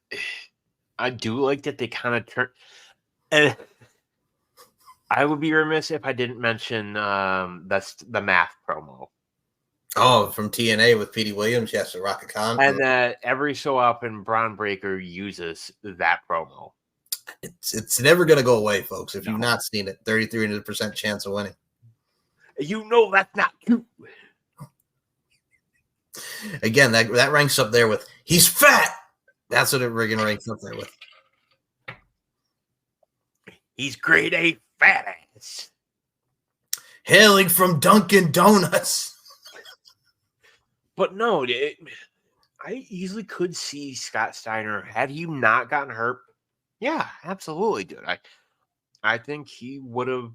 I do like that they kind of turn. And I would be remiss if I didn't mention that's the math promo. Oh, from TNA with Petey Williams, yes, or Raka Khan. And that every so often Braun Breaker uses that promo. It's never going to go away, folks. If you've not seen it, 33% chance of winning. That's not true. Again, that ranks up there with he's fat. That's what it friggin' ranks up there with. He's grade A fat ass. Hailing from Dunkin' Donuts. But no, I easily could see Scott Steiner, had he not gotten hurt. Yeah, absolutely, dude. I think he would have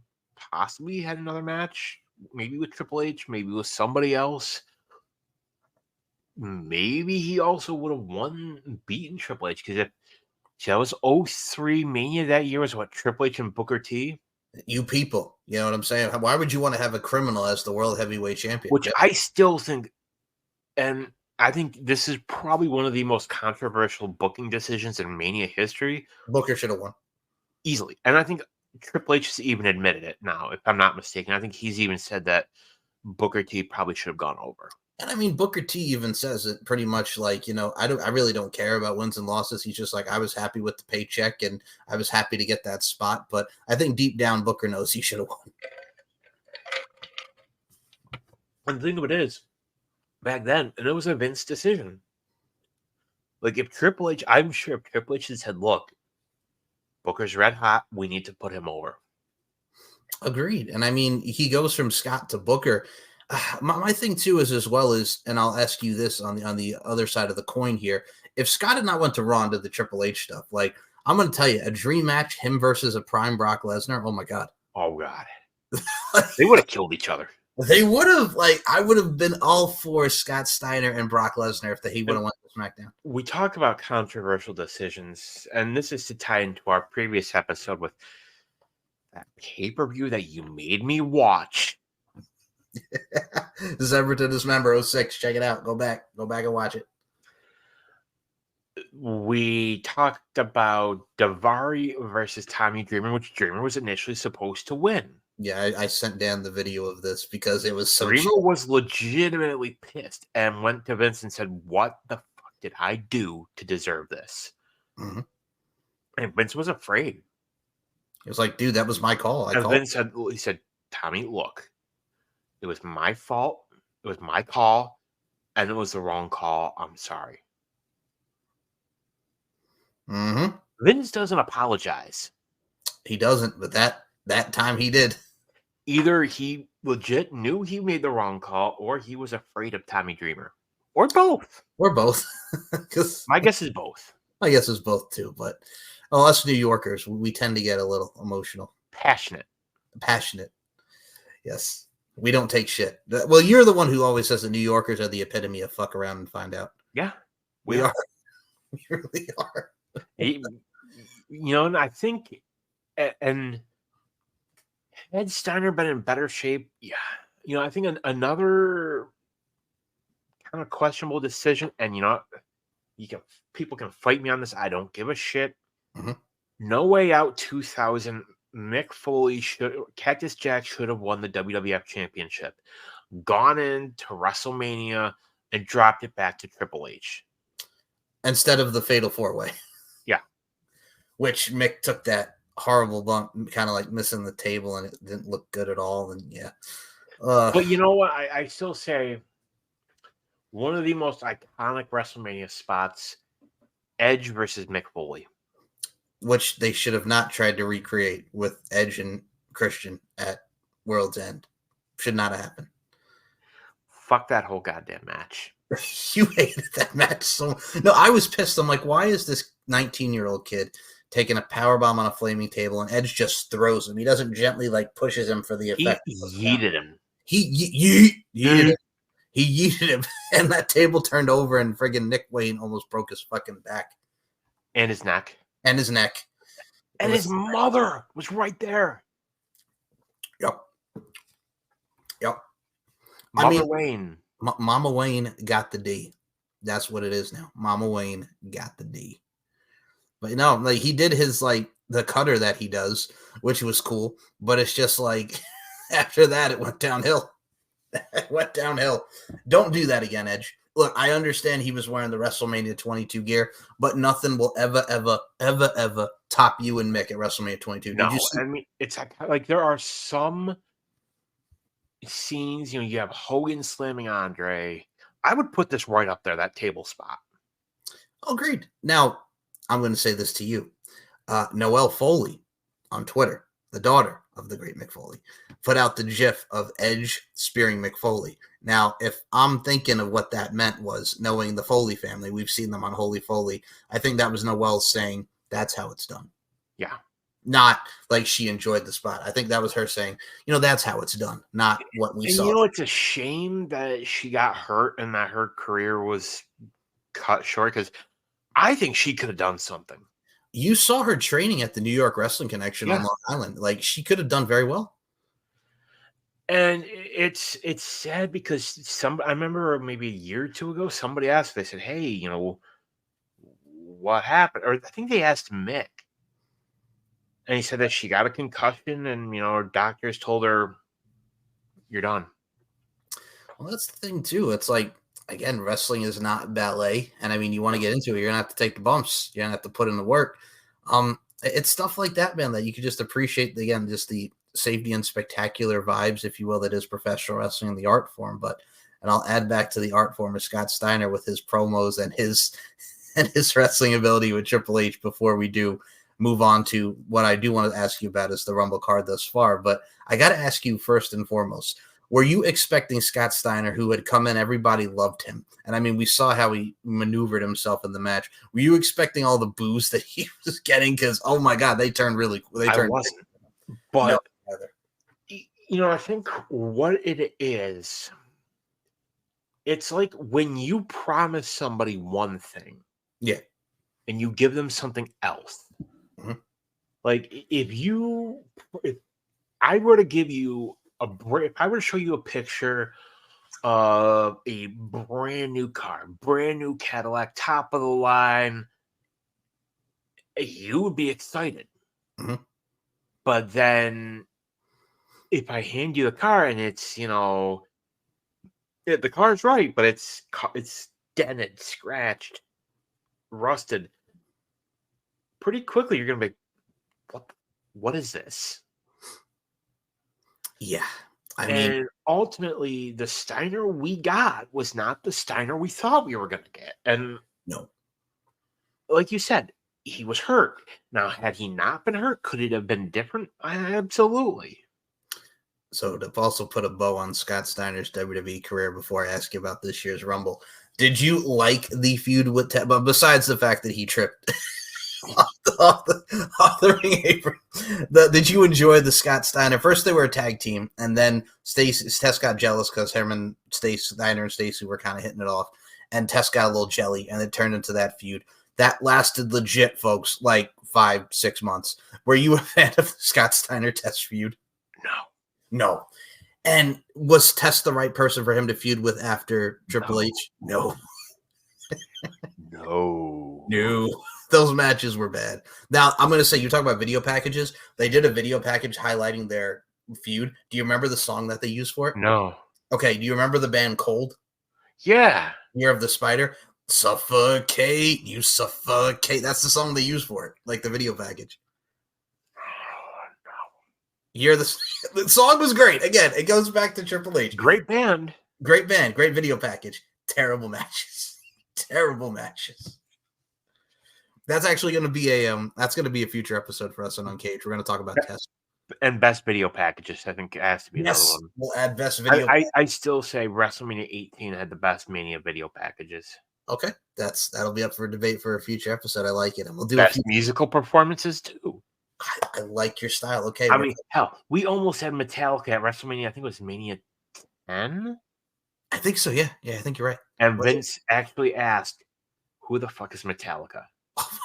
possibly had another match, maybe with Triple H, maybe with somebody else. Maybe he also would have beaten Triple H, because that was 03 Mania that year, was what, Triple H and Booker T? You people, you know what I'm saying? Why would you want to have a criminal as the World Heavyweight Champion? Which I still think, and I think this is probably one of the most controversial booking decisions in Mania history. Booker should have won. Easily. And I think Triple H has even admitted it now, if I'm not mistaken. I think he's even said that Booker T probably should have gone over. And I mean, Booker T even says it pretty much like, I really don't care about wins and losses. He's just like, I was happy with the paycheck and I was happy to get that spot. But I think deep down, Booker knows he should have won. And the thing of it is, back then, and it was a Vince decision. Like, I'm sure if Triple H had said, look, Booker's red hot, we need to put him over. Agreed. And I mean, he goes from Scott to Booker. My thing too is as well as, and I'll ask you this on the other side of the coin here. If Scott had not went to Raw and did the Triple H stuff, like I'm going to tell you, a dream match, him versus a prime Brock Lesnar. Oh my god, Oh God, they would have killed each other. they would have. Like I would have been all for Scott Steiner and Brock Lesnar if he would have went to SmackDown. We talk about controversial decisions, and this is to tie into our previous episode with that pay-per-view that you made me watch. December to Dismember 06. Check it out. Go back and watch it. We talked about Daivari versus Tommy Dreamer, which Dreamer was initially supposed to win. Yeah, I sent Dan the video of this because it was so. Dreamer was legitimately pissed and went to Vince and said, "What the fuck did I do to deserve this?" Mm-hmm. And Vince was afraid. It was like, dude, that was my call. And Vince said, "Tommy, look, it was my fault. It was my call, and it was the wrong call. I'm sorry." Mm-hmm. Vince doesn't apologize. He doesn't, but that time he did. Either he legit knew he made the wrong call, or he was afraid of Tommy Dreamer, or both. Or both. My guess is both. My guess is both too. But us New Yorkers, we tend to get a little emotional, Passionate. Yes, we don't take shit. Well, you're the one who always says the New Yorkers are the epitome of fuck around and find out. Yeah, we are. We really are. And I think, and had Steiner been in better shape, yeah, I think another kind of questionable decision, and people can fight me on this. I don't give a shit. Mm-hmm. No Way Out 2000. Mick Foley Cactus Jack should have won the WWF Championship, gone into WrestleMania, and dropped it back to Triple H instead of the Fatal 4-Way. Yeah, which Mick took that horrible bump, kind of like missing the table, and it didn't look good at all. And yeah, but you know what? I still say one of the most iconic WrestleMania spots: Edge versus Mick Foley, which they should have not tried to recreate with Edge and Christian at World's End. Should not have happened. Fuck that whole goddamn match. You hated that match so. No, I was pissed. I'm like, why is this 19-year-old kid taking a powerbomb on a flaming table, and Edge just throws him? He doesn't gently pushes him for the effect. He yeeted him. He yeeted him. He yeeted him, and that table turned over, and friggin' Nick Wayne almost broke his fucking back. And his neck. And his neck. And his mother was right there. Yep. Mama Wayne. Mama Wayne got the D. That's what it is now. Mama Wayne got the D. But he did his the cutter that he does, which was cool. But it's just after that, it went downhill. It went downhill. Don't do that again, Edge. Look, I understand he was wearing the WrestleMania 22 gear, but nothing will ever top you and Mick at WrestleMania 22. No, I mean, it's like there are some scenes, you have Hogan slamming Andre. I would put this right up there, that table spot. Agreed. Now, I'm going to say this to you. Noelle Foley on Twitter, the daughter of the great Mick Foley, put out the gif of Edge spearing Mick Foley. Now, if I'm thinking of what that meant was knowing the Foley family, we've seen them on Holy Foley. I think that was Noelle saying, that's how it's done. Yeah. Not like she enjoyed the spot. I think that was her saying, that's how it's done, not what we saw. It's a shame that she got hurt and that her career was cut short, because I think she could have done something. You saw her training at the New York Wrestling Connection on Long Island. She could have done very well. And it's sad because I remember maybe a year or two ago, somebody asked, they said, hey, what happened? Or I think they asked Mick. And he said that she got a concussion and, her doctors told her, you're done. Well, that's the thing, too. It's again, wrestling is not ballet. And, you want to get into it, you're going to have to take the bumps. You're going to have to put in the work. It's stuff like that, man, that you could just appreciate, again, just the safety and spectacular vibes, if you will, that is professional wrestling in the art form. And I'll add back to the art form of Scott Steiner with his promos and his wrestling ability with Triple H before we do move on to what I do want to ask you about is the Rumble card thus far. But I got to ask you first and foremost, Were you expecting Scott Steiner, who had come in, everybody loved him, and I mean, we saw how he maneuvered himself in the match. Were you expecting all the boos that he was getting? Because oh my god, they turned. I wasn't, but no, I think what it is, it's like when you promise somebody one thing, yeah, and you give them something else. mm-hmm. Like if I were to give you if I were to show you a picture of a brand new car, brand new Cadillac, top of the line, you would be excited. Mm-hmm. But then if I hand you the car and it's, the car's right, but it's dented, scratched, rusted, pretty quickly you're going to be, what is this? Yeah. I mean, and ultimately, the Steiner we got was not the Steiner we thought we were going to get. And no. Like you said, he was hurt. Now, had he not been hurt, could it have been different? Absolutely. So to also put a bow on Scott Steiner's WWE career before I ask you about this year's Rumble, did you like the feud with but besides the fact that he tripped off the ring apron, did you enjoy the Scott Steiner? First they were a tag team, and then Tess got jealous because him and Steiner and Stacy were kind of hitting it off, and Tess got a little jelly, and it turned into that feud. That lasted legit, folks, like 5-6 months. Were you a fan of the Scott Steiner-Tess feud? No. And was Tess the right person for him to feud with after Triple H? No. No. Those matches were bad. Now, I'm going to say, you talk about video packages. They did a video package highlighting their feud. Do you remember the song that they used for it? No. Okay, do you remember the band Cold? Yeah. Year of the Spider? Suffocate, you suffocate. That's the song they used for it, like the video package. The song was great. Again, it goes back to Triple H. Great band, great video package. Terrible matches. That's actually going to be a future episode for us on Uncaged. We're going to talk about Test and best video packages. I think it has to be another one. We'll add best video. I still say WrestleMania 18 had the best Mania video packages. Okay, that'll be up for debate for a future episode. I like it, and we'll do best musical performances too. I like your style. Okay. I mean, hell, we almost had Metallica at WrestleMania. I think it was Mania 10. I think so. Yeah. I think you're right. And Vince actually asked, "Who the fuck is Metallica?" Oh my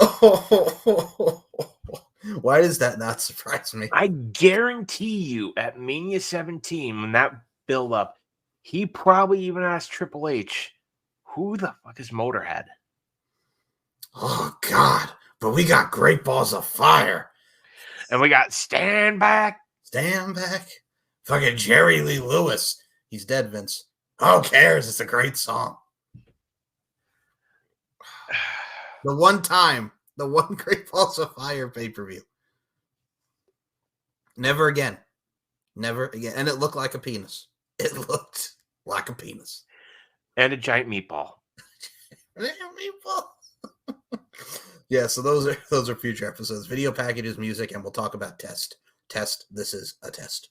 god. Why does that not surprise me? I guarantee you, at Mania 17, when that build up, he probably even asked Triple H, "Who the fuck is Motorhead?" Oh, God. But we got Great Balls of Fire. And we got Stand Back. Fucking Jerry Lee Lewis. He's dead, Vince. Who cares? It's a great song. The one Great Balls of Fire pay-per-view. Never again. And it looked like a penis. And a giant meatball. Yeah, so those are future episodes. Video packages, music, and we'll talk about Test. This is a test.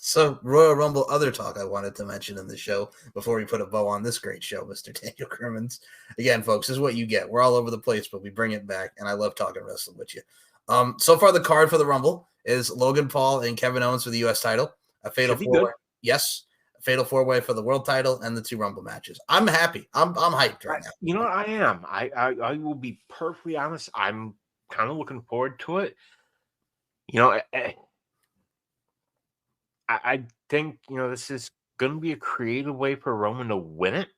So Royal Rumble, other talk I wanted to mention in the show before we put a bow on this great show, Mr. Daniel Crimmins. Again, folks, this is what you get. We're all over the place, but we bring it back, and I love talking wrestling with you. So far, the card for the Rumble is Logan Paul and Kevin Owens for the U.S. title, a fatal four-way. Yes, a fatal four-way for the world title, and the 2 Rumble matches. I'm happy. I'm hyped right now. You know, I am. I will be perfectly honest. I'm kind of looking forward to it. You know, I think, this is going to be a creative way for Roman to win it.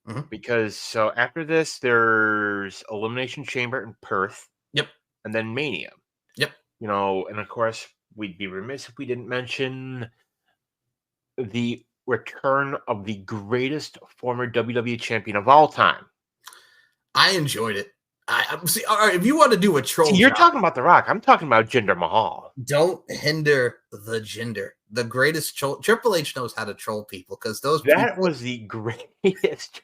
Mm-hmm. Because so after this, there's Elimination Chamber in Perth. Yep. And then Mania. Yep. And of course, we'd be remiss if we didn't mention the return of the greatest former WWE champion of all time. I enjoyed it. I see. All right, if you want to do a troll, you're talking about The Rock. I'm talking about Jinder Mahal. Don't hinder the Jinder. The greatest troll. Triple H knows how to troll people because was the greatest.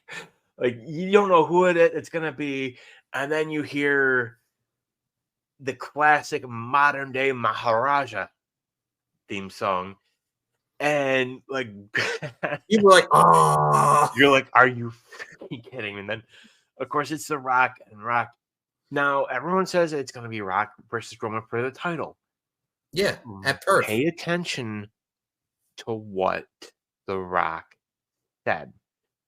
Like, you don't know who it's gonna be, and then you hear the classic modern day Maharaja theme song, and like You were like, oh, you're like, are you freaking kidding me? And then, of course, it's The Rock and Rock. Now everyone says it's going to be Rock versus Roman for the title. yeah, at Perth. Pay attention to what The Rock said.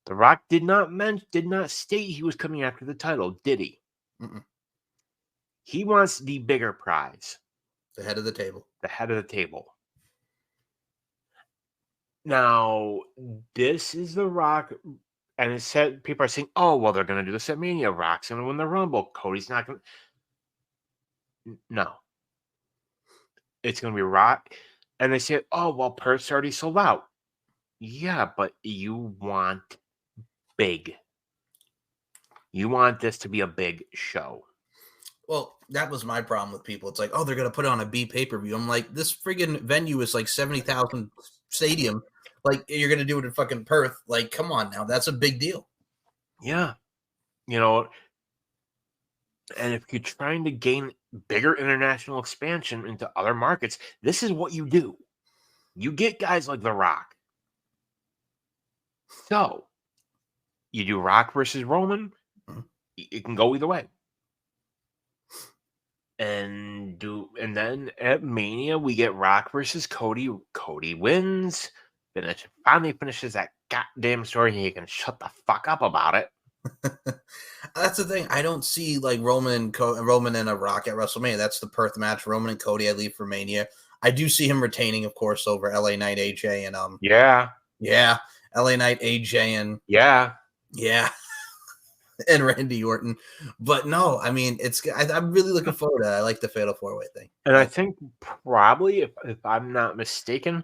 The Rock did not state he was coming after the title, did he? Mm-mm. He wants the bigger prize. The head of the table. The head of the table. Now, this is The Rock, and it said people are saying, "Oh, well, they're going to do this at Mania. Rock's going to win the Rumble. Cody's not going." No, it's going to be Rock, and they said, "Oh, well, Perth's already sold out." Yeah, but you want big. You want this to be a big show. Well, that was my problem with people. It's like, oh, they're going to put on a B pay-per-view. I'm like, this friggin' venue is like 70,000 stadium. Like, you're going to do it in fucking Perth. Like, come on now. That's a big deal. Yeah. You know, and if you're trying to gain bigger international expansion into other markets, this is what you do. You get guys like The Rock. So, you do Rock versus Roman. Mhm. It can go either way. And then at Mania we get Rock versus Cody. Cody wins. Finally finishes that goddamn story, and he can shut the fuck up about it. That's the thing. I don't see like Roman and a Rock at WrestleMania. That's the Perth match. Roman and Cody, I leave for Mania. I do see him retaining, of course, over LA Knight, AJ, and yeah, LA Knight, AJ, and yeah. And Randy Orton. But no, I mean, I'm really looking forward to it. I like the Fatal 4-Way thing. And I think probably, if I'm not mistaken,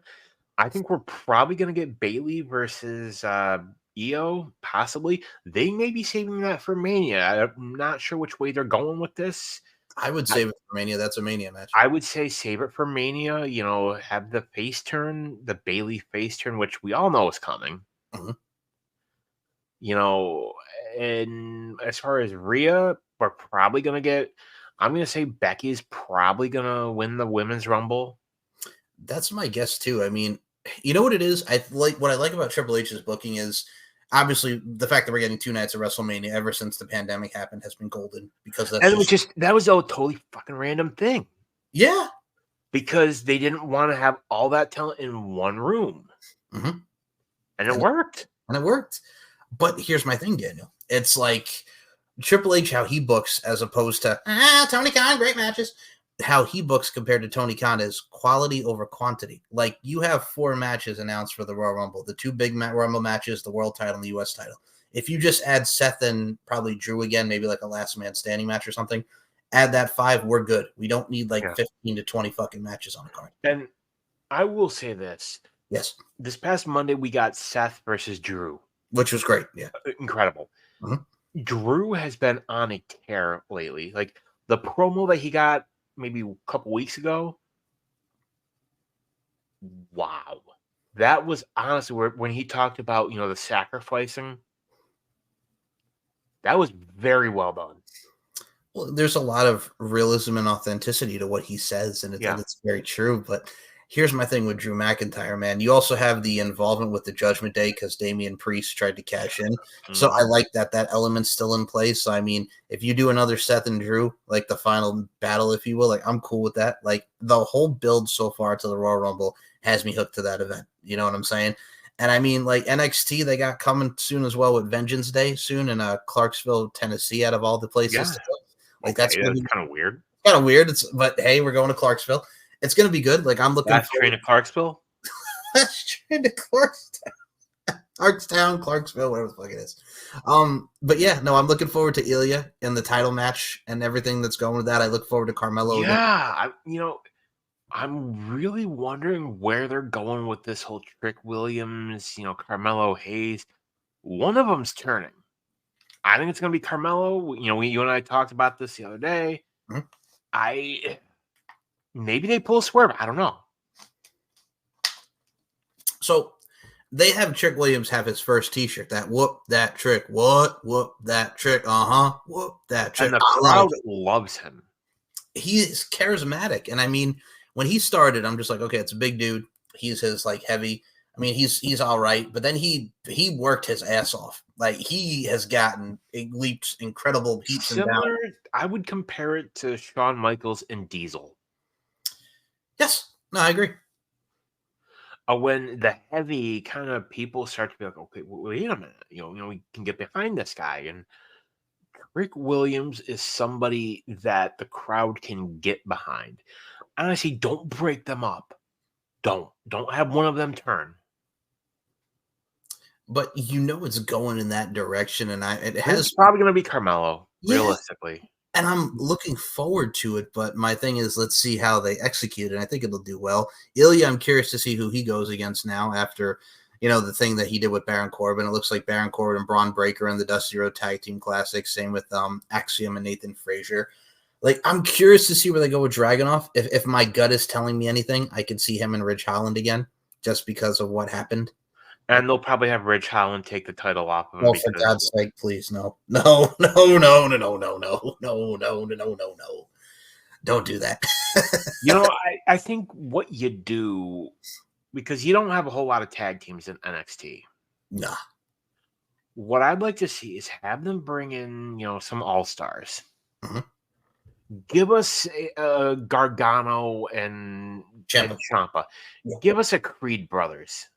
I think we're probably going to get Bailey versus Io, possibly. They may be saving that for Mania. I'm not sure which way they're going with this. I would save it for Mania. That's a Mania match. I would say save it for Mania. You know, have the face turn, the Bailey face turn, which we all know is coming. Mhm. You know, and as far as Rhea, we're probably going to get, I'm going to say Becky's probably going to win the Women's Rumble. That's my guess too. I mean, you know what it is? What I like about Triple H's booking is obviously the fact that we're getting 2 nights of WrestleMania ever since the pandemic happened has been golden, because that was a totally fucking random thing. Yeah. Because they didn't want to have all that talent in one room. Mm-hmm. And it worked. But here's my thing, Daniel. It's like Triple H, how he books, as opposed to Tony Khan, great matches. How he books compared to Tony Khan is quality over quantity. Like, you have 4 matches announced for the Royal Rumble, the 2 big Rumble matches, the world title and the US title. If you just add Seth and probably Drew again, maybe like a last man standing match or something, add that 5, we're good. We don't need 15 to 20 fucking matches on the card. And I will say this. Yes. This past Monday, we got Seth versus Drew. Which was great. Yeah. Incredible. Mm-hmm. Drew has been on a tear lately. Like, the promo that he got maybe a couple weeks ago. Wow. That was honestly when he talked about, the sacrificing. That was very well done. Well, there's a lot of realism and authenticity to what he says, and it's very true. But here's my thing with Drew McIntyre, man. You also have the involvement with the Judgment Day because Damian Priest tried to cash in. Mm-hmm. So I like that element's still in place. So, I mean, if you do another Seth and Drew, like the final battle, if you will, like, I'm cool with that. Like, the whole build so far to the Royal Rumble has me hooked to that event. You know what I'm saying? And I mean, like, NXT, they got coming soon as well with Vengeance Day soon in Clarksville, Tennessee, out of all the places. Yeah. To go. Like, that's kind of weird. Kind of weird. But hey, we're going to Clarksville. It's going to be good. Like, I'm looking Last train to Clarksville? Last train to Clarksville, whatever the fuck it is. But yeah, no, I'm looking forward to Ilya and the title match and everything that's going with that. I look forward to Carmelo. Yeah, I'm really wondering where they're going with this whole Trick Williams, Carmelo Hayes. One of them's turning. I think it's going to be Carmelo. You and I talked about this the other day. Mm-hmm. Maybe they pull a swerve. I don't know. So they have Trick Williams have his first T-shirt. That whoop that trick. Whoop that trick. Whoop that trick. And the crowd loves him. he's charismatic, and I mean, when he started, I'm just like, okay, it's a big dude. He's his like heavy. I mean, he's all right, but then he worked his ass off. Like he has gotten leaps incredible heaps and bounds. Similar, I would compare it to Shawn Michaels and Diesel. Yes, no, I agree. When the heavy kind of people start to be like, okay, wait a minute, we can get behind this guy. And Rick Williams is somebody that the crowd can get behind. Honestly, don't break them up. Don't have one of them turn. But it's going in that direction, and it It's has, probably going to be Carmelo, yeah, realistically. and I'm looking forward to it. But my thing is, let's see how they execute it. I think it'll do well. Ilya, I'm curious to see who he goes against now after, the thing that he did with Baron Corbin. It looks like Baron Corbin and Braun Breaker in the Dusty Road Tag Team Classic. Same with Axiom and Nathan Frazier. Like, I'm curious to see where they go with Dragunov. If my gut is telling me anything, I could see him and Ridge Holland again, just because of what happened. And they'll probably have Ridge Holland take the title off of him Oh, for because God's sake, please, no. No, no, no, no, no, no, no, no, no, no, no, no. Don't do that. I think what you do, because you don't have a whole lot of tag teams in NXT. Nah. What I'd like to see is have them bring in, some all-stars. Mm-hmm. Give us Gargano and Ciampa. Yeah. Give us a Creed Brothers.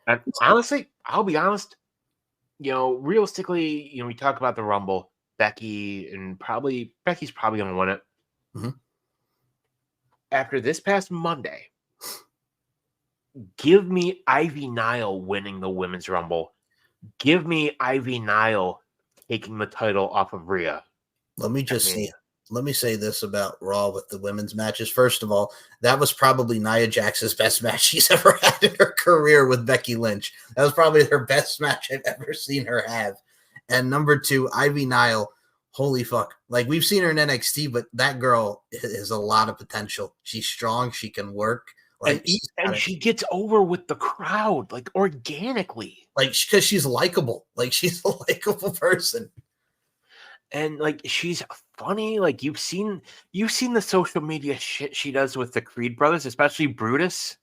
And honestly, I'll be honest, realistically, we talk about the Rumble, Becky's probably going to win it. Mm-hmm. After this past Monday, give me Ivy Nile winning the Women's Rumble. Give me Ivy Nile taking the title off of Rhea. Let me say this about Raw with the women's matches. First of all, that was probably Nia Jax's best match she's ever had in her career with Becky Lynch. That was probably her best match I've ever seen her have. And number two, Ivy Nile, holy fuck. Like, we've seen her in NXT, but that girl has a lot of potential. She's strong. She can work. Like, and she gets over with the crowd, like, organically. Like, because she's likable. Like, she's a likable person. And like, she's funny. Like, you've seen the social media shit she does with the Creed brothers, especially Brutus.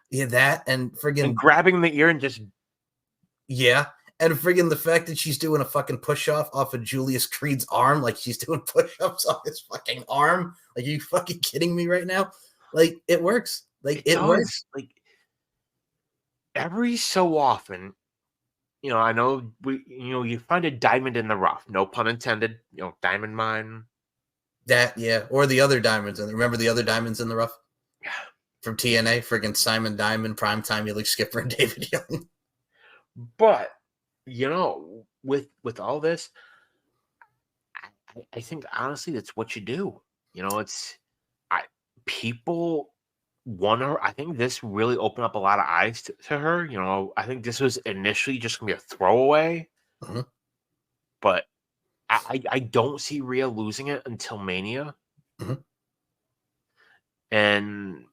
Yeah, that and friggin' grabbing the ear and just and friggin' the fact that she's doing a fucking push-off off of Julius Creed's arm, like she's doing push-ups on his fucking arm. Like, are you fucking kidding me right now? Like, it works. Like, it works. Like, every so often, I know you find a diamond in the rough. No pun intended. Diamond mine. That, yeah, or the other diamonds. And remember the other diamonds in the rough? Yeah. From TNA, friggin' Simon Diamond, Primetime, Elix Skipper, and David Young. But with all this, I think honestly that's what you do. People want her. I think this really opened up a lot of eyes to her. I think this was initially just gonna be a throwaway, mm-hmm. but I don't see Rhea losing it until Mania. Mm-hmm. And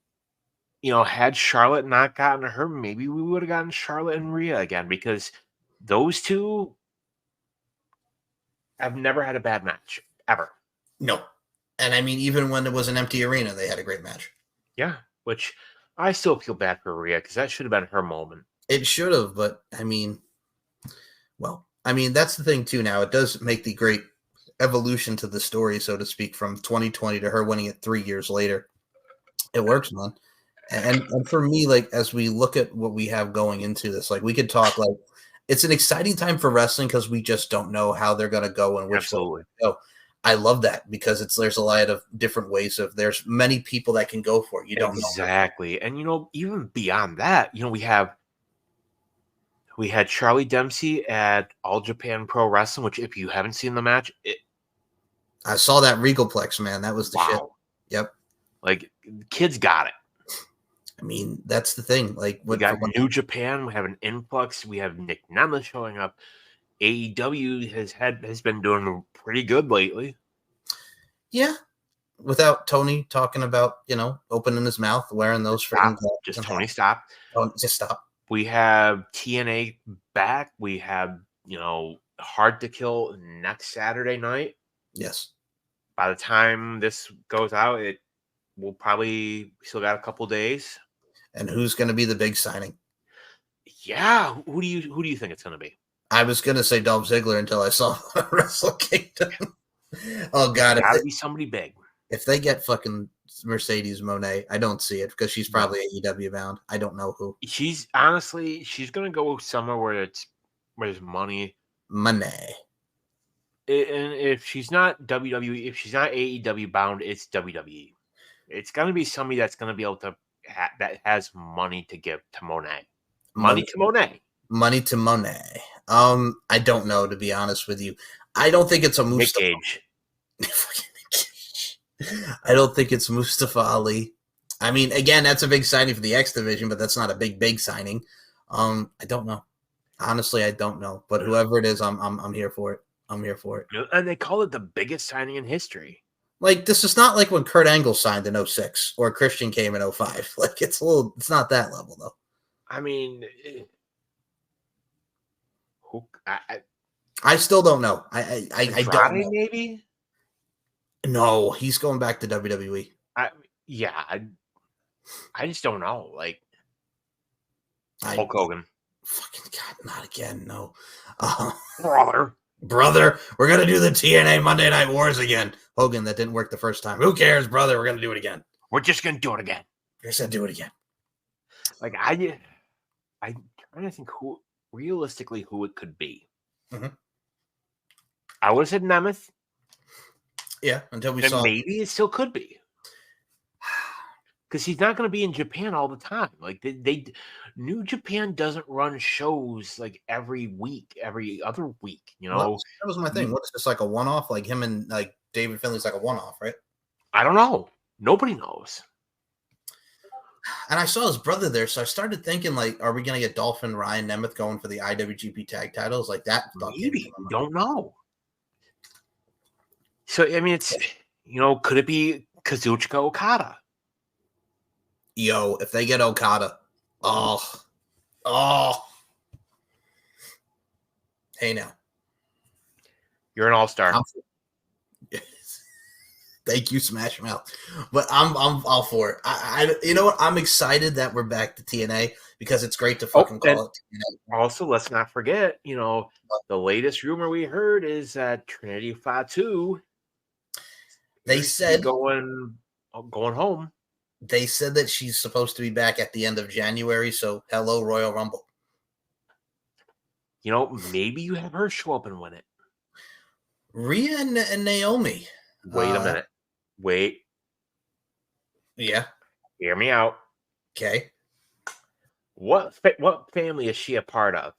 had Charlotte not gotten her, maybe we would have gotten Charlotte and Rhea again, because those two have never had a bad match ever. No. And I mean, even when it was an empty arena, they had a great match. Yeah, which I still feel bad for Rhea, because that should have been her moment. It should have, but I mean, that's the thing too. Now it does make the great evolution to the story, so to speak, from 2020 to her winning it 3 years later. It works, man. And for me, like, as we look at what we have going into this, like, we could talk, like, it's an exciting time for wrestling because we just don't know how they're going to go and which way to go. I love that because there's a lot of different ways there's many people that can go for it. You don't know. Exactly. And, even beyond that, we had Charlie Dempsey at All Japan Pro Wrestling, which, if you haven't seen the match, I saw that Regalplex, man. That was the shit. Yep. Like, kids got it. I mean, that's the thing. Like, we got New Japan. We have an influx. We have Nick Nemeth showing up. AEW has been doing pretty good lately. Yeah, without Tony talking about opening his mouth, wearing those freaking gloves. Just Tony, stop. Just stop. We have TNA back. We have Hard to Kill next Saturday night. Yes. by the time this goes out, it will probably still got a couple days. And who's going to be the big signing? Yeah, who do you think it's going to be? I was going to say Dolph Ziggler until I saw Wrestle Kingdom. Oh God, Got to be somebody big. if they get fucking Mercedes Moné, I don't see it because she's probably AEW bound. I don't know who. She's going to go somewhere where there's money. Moné. And if she's not WWE, if she's not AEW bound, it's WWE. It's going to be somebody that's going to be able to that has money to give to Monet. Money to Monet. Money to Monet. I don't know, to be honest with you. I don't think it's a Mustafa. I don't think it's Mustafa Ali. I mean, again, that's a big signing for the X division, but that's not a big signing. I don't know. Honestly, I don't know. But whoever it is, I'm here for it. I'm here for it. And they call it the biggest signing in history. Like, this is not like when Kurt Angle signed in 06 or Christian came in 05. Like, it's not that level, though. I mean, I still don't know. I don't know. Maybe? No, he's going back to WWE. I just don't know. Like, Hulk Hogan. Fucking God, not again. No. Brother, we're going to do the TNA Monday Night Wars again. Hogan, that didn't work the first time. Who cares, brother? We're going to do it again. We're just going to do it again. We're just going to do it again. Like, I'm trying to think who it could be. Mm-hmm. I would have said Nemeth. Yeah, until we saw. Maybe it still could be. Because he's not going to be in Japan all the time. Like, New Japan doesn't run shows like every week, every other week. You know, that was my thing. What is this, like a one-off? Like him and like David Finley's like a one-off, right? I don't know. Nobody knows. And I saw his brother there, so I started thinking, like, are we going to get Dolphin, Ryan Nemeth going for the IWGP tag titles? Like that? Maybe. We don't know. So, I mean, it's, could it be Kazuchika Okada? Yo, if they get Okada, hey now, you're an all-star. Thank you, Smash Mouth. But I'm all for it. I you know what? I'm excited that we're back to TNA because it's great to fucking call it TNA. Also, let's not forget, the latest rumor we heard is that Trinity Fatu. They said going home. They said that she's supposed to be back at the end of January, so hello, Royal Rumble. Maybe you have her show up and win it. Rhea and Naomi. Wait a minute. Wait. Yeah. Hear me out. Okay. What family is she a part of?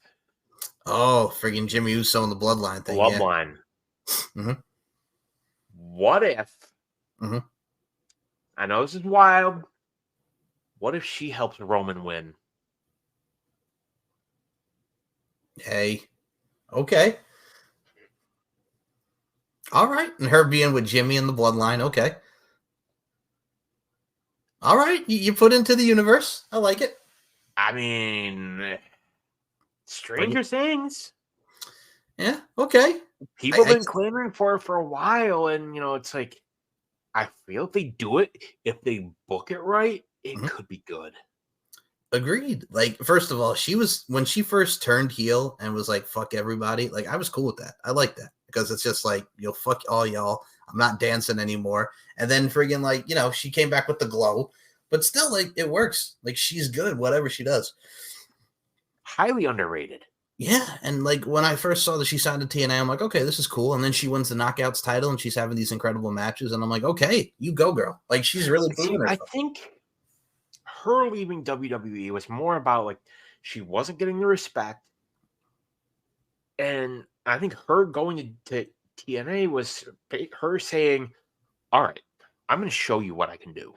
Oh, friggin' Jimmy Uso and the Bloodline thing. Bloodline. Yeah. Mm-hmm. What if... Mm-hmm. I know this is wild. What if she helps Roman win? Hey. Okay. All right. And her being with Jimmy and the Bloodline. Okay. All right. You put into the universe. I like it. I mean, Stranger Things. Yeah. Okay. People have been clamoring for it for a while. And, it's like, I feel if they do it, if they book it right, it could be good. Agreed. Like, first of all, when she first turned heel and was like, fuck everybody, like, I was cool with that. I like that because it's just like, fuck all y'all. I'm not dancing anymore. And then friggin' like, she came back with the glow, but still, like, it works. Like, she's good, whatever she does. Highly underrated. Yeah, and like when I first saw that she signed to TNA, I'm like, okay, this is cool. And then she wins the Knockouts title, and she's having these incredible matches, and I'm like, okay, you go, girl. Like she's really proven herself. I think her leaving WWE was more about like she wasn't getting the respect, and I think her going to TNA was her saying, "All right, I'm going to show you what I can do."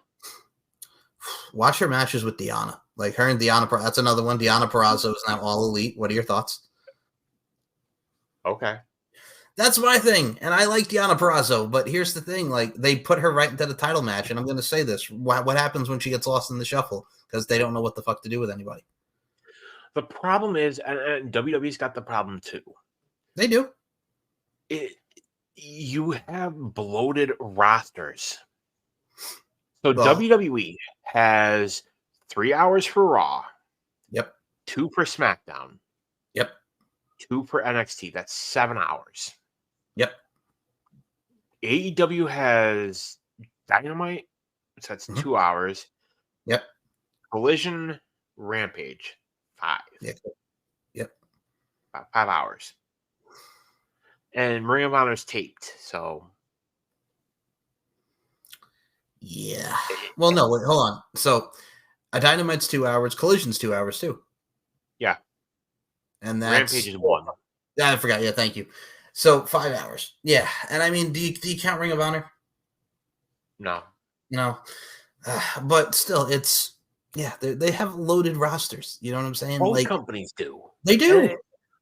Watch her matches with Deonna. Like her and Deonna, that's another one. Deonna Purrazzo is now all elite. What are your thoughts? Okay. That's my thing. And I like Deonna Purrazzo, but here's the thing. Like they put her right into the title match. And I'm going to say this. What happens when she gets lost in the shuffle? Because they don't know what the fuck to do with anybody. The problem is, and WWE's got the problem too. They do. you have bloated rosters. So Well, WWE has 3 hours for Raw, yep, 2 for SmackDown, yep, 2 for NXT. That's 7 hours. yep, AEW has Dynamite, so that's mhm, 2 hours. yep, Collision, Rampage, 5. yep, yep. 5 hours. And Ring of Honor's taped, so Yeah. eh, Well, no, wait, hold on. So a Dynamite's 2 hours, Collision's 2 hours too. yeah, And Rampage that's is 1. yeah, I forgot. Yeah, thank you. So 5 hours. Yeah. And I mean, do you count Ring of Honor? No. No. But still, it's yeah, they have loaded rosters. You know what I'm saying? Both Like companies do. they And do.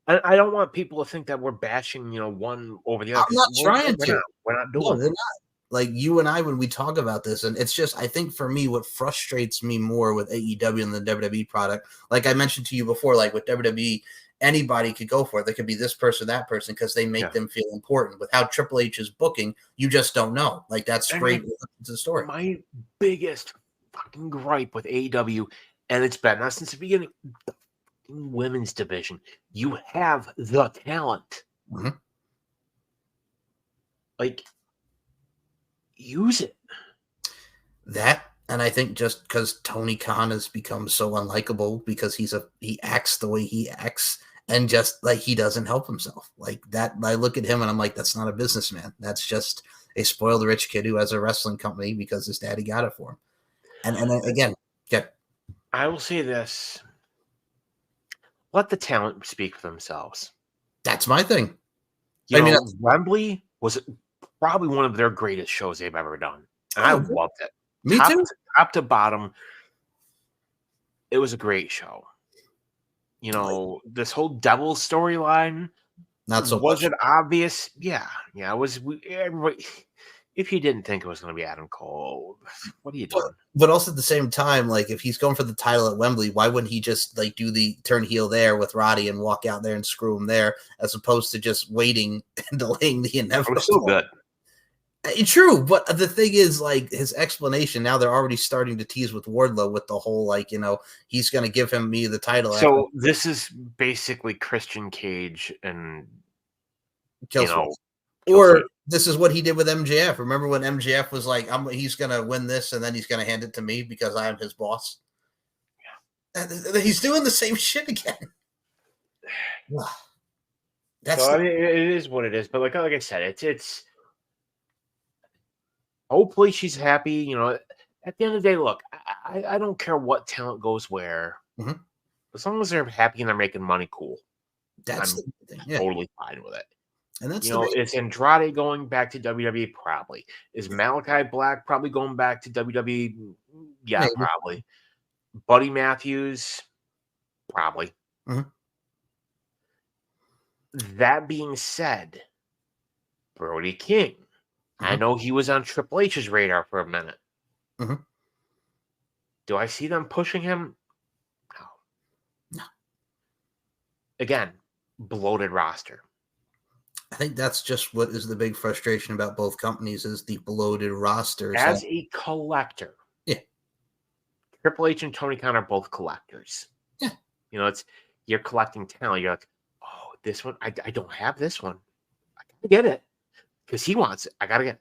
I don't want people to think that we're bashing, one over the other I'm because not trying we're to. not. We're not No, doing they're that. not. Like you and I, when we talk about this, and it's just, I think for me, what frustrates me more with AEW and the WWE product, like I mentioned to you before, like with WWE, anybody could go for it. They could be this person, that person, because they make Yeah. them feel important. With how Triple H is booking, you just don't know. Like that's I great. mean, It's a story. my biggest fucking gripe with AEW, and it's been now since the beginning, the women's division. You have the talent. Mhm. Like, use it. That, and I think just because Tony Khan has become so unlikable because he acts the way he acts, and just like he doesn't help himself like that. I look at him and I'm like, that's not a businessman. That's just a spoiled rich kid who has a wrestling company because his daddy got it for him. And then again, yeah, I will say this: let the talent speak for themselves. that's my thing. I mean, Wembley was probably one of their greatest shows they've ever done, and I oh, loved it. me too. Top to bottom, it was a great show. Like, This whole devil storyline, not so was much. it obvious? Yeah, it was. Everybody, if you didn't think it was going to be Adam Cole, what are you But, doing? but also at the same time, like if he's going for the title at Wembley, why wouldn't he just like do the turn heel there with Roddy and walk out there and screw him there, as opposed to just waiting and delaying the It was so inevitable? good. True, but the thing is, like his explanation. Now they're already starting to tease with Wardlow with the whole like, he's going to give me the title after So this is basically Christian Cage and Kill Switch. Kill Or Switch. this is what he did with MJF. Remember when MJF was like, he's going to win this and then he's going to hand it to me because I am his boss? He's doing the same shit again. That's So I the mean, it is what it is. But like I said, it's hopefully she's happy. At the end of the day, look, I don't care what talent goes where. Mhm. As long as they're happy and they're making money, cool. that's I'm the thing. Yeah. totally fine with it. And that's the big Is Andrade going back to WWE? Probably. Is Malachi Black probably going back to WWE? Yeah, maybe. probably. Buddy Matthews? Probably. Mhm. That being said, Brody King. I Mhm. know he was on Triple H's radar for a minute. Mhm. Do I see them pushing him? No. No. Again, bloated roster. I think that's just what is the big frustration about both companies is the bloated rosters. As a collector, Yeah. Triple H and Tony Khan are both collectors. Yeah. You're collecting talent. You're like, oh, this one, I don't have this one. I gotta get it because he wants it. I gotta get it.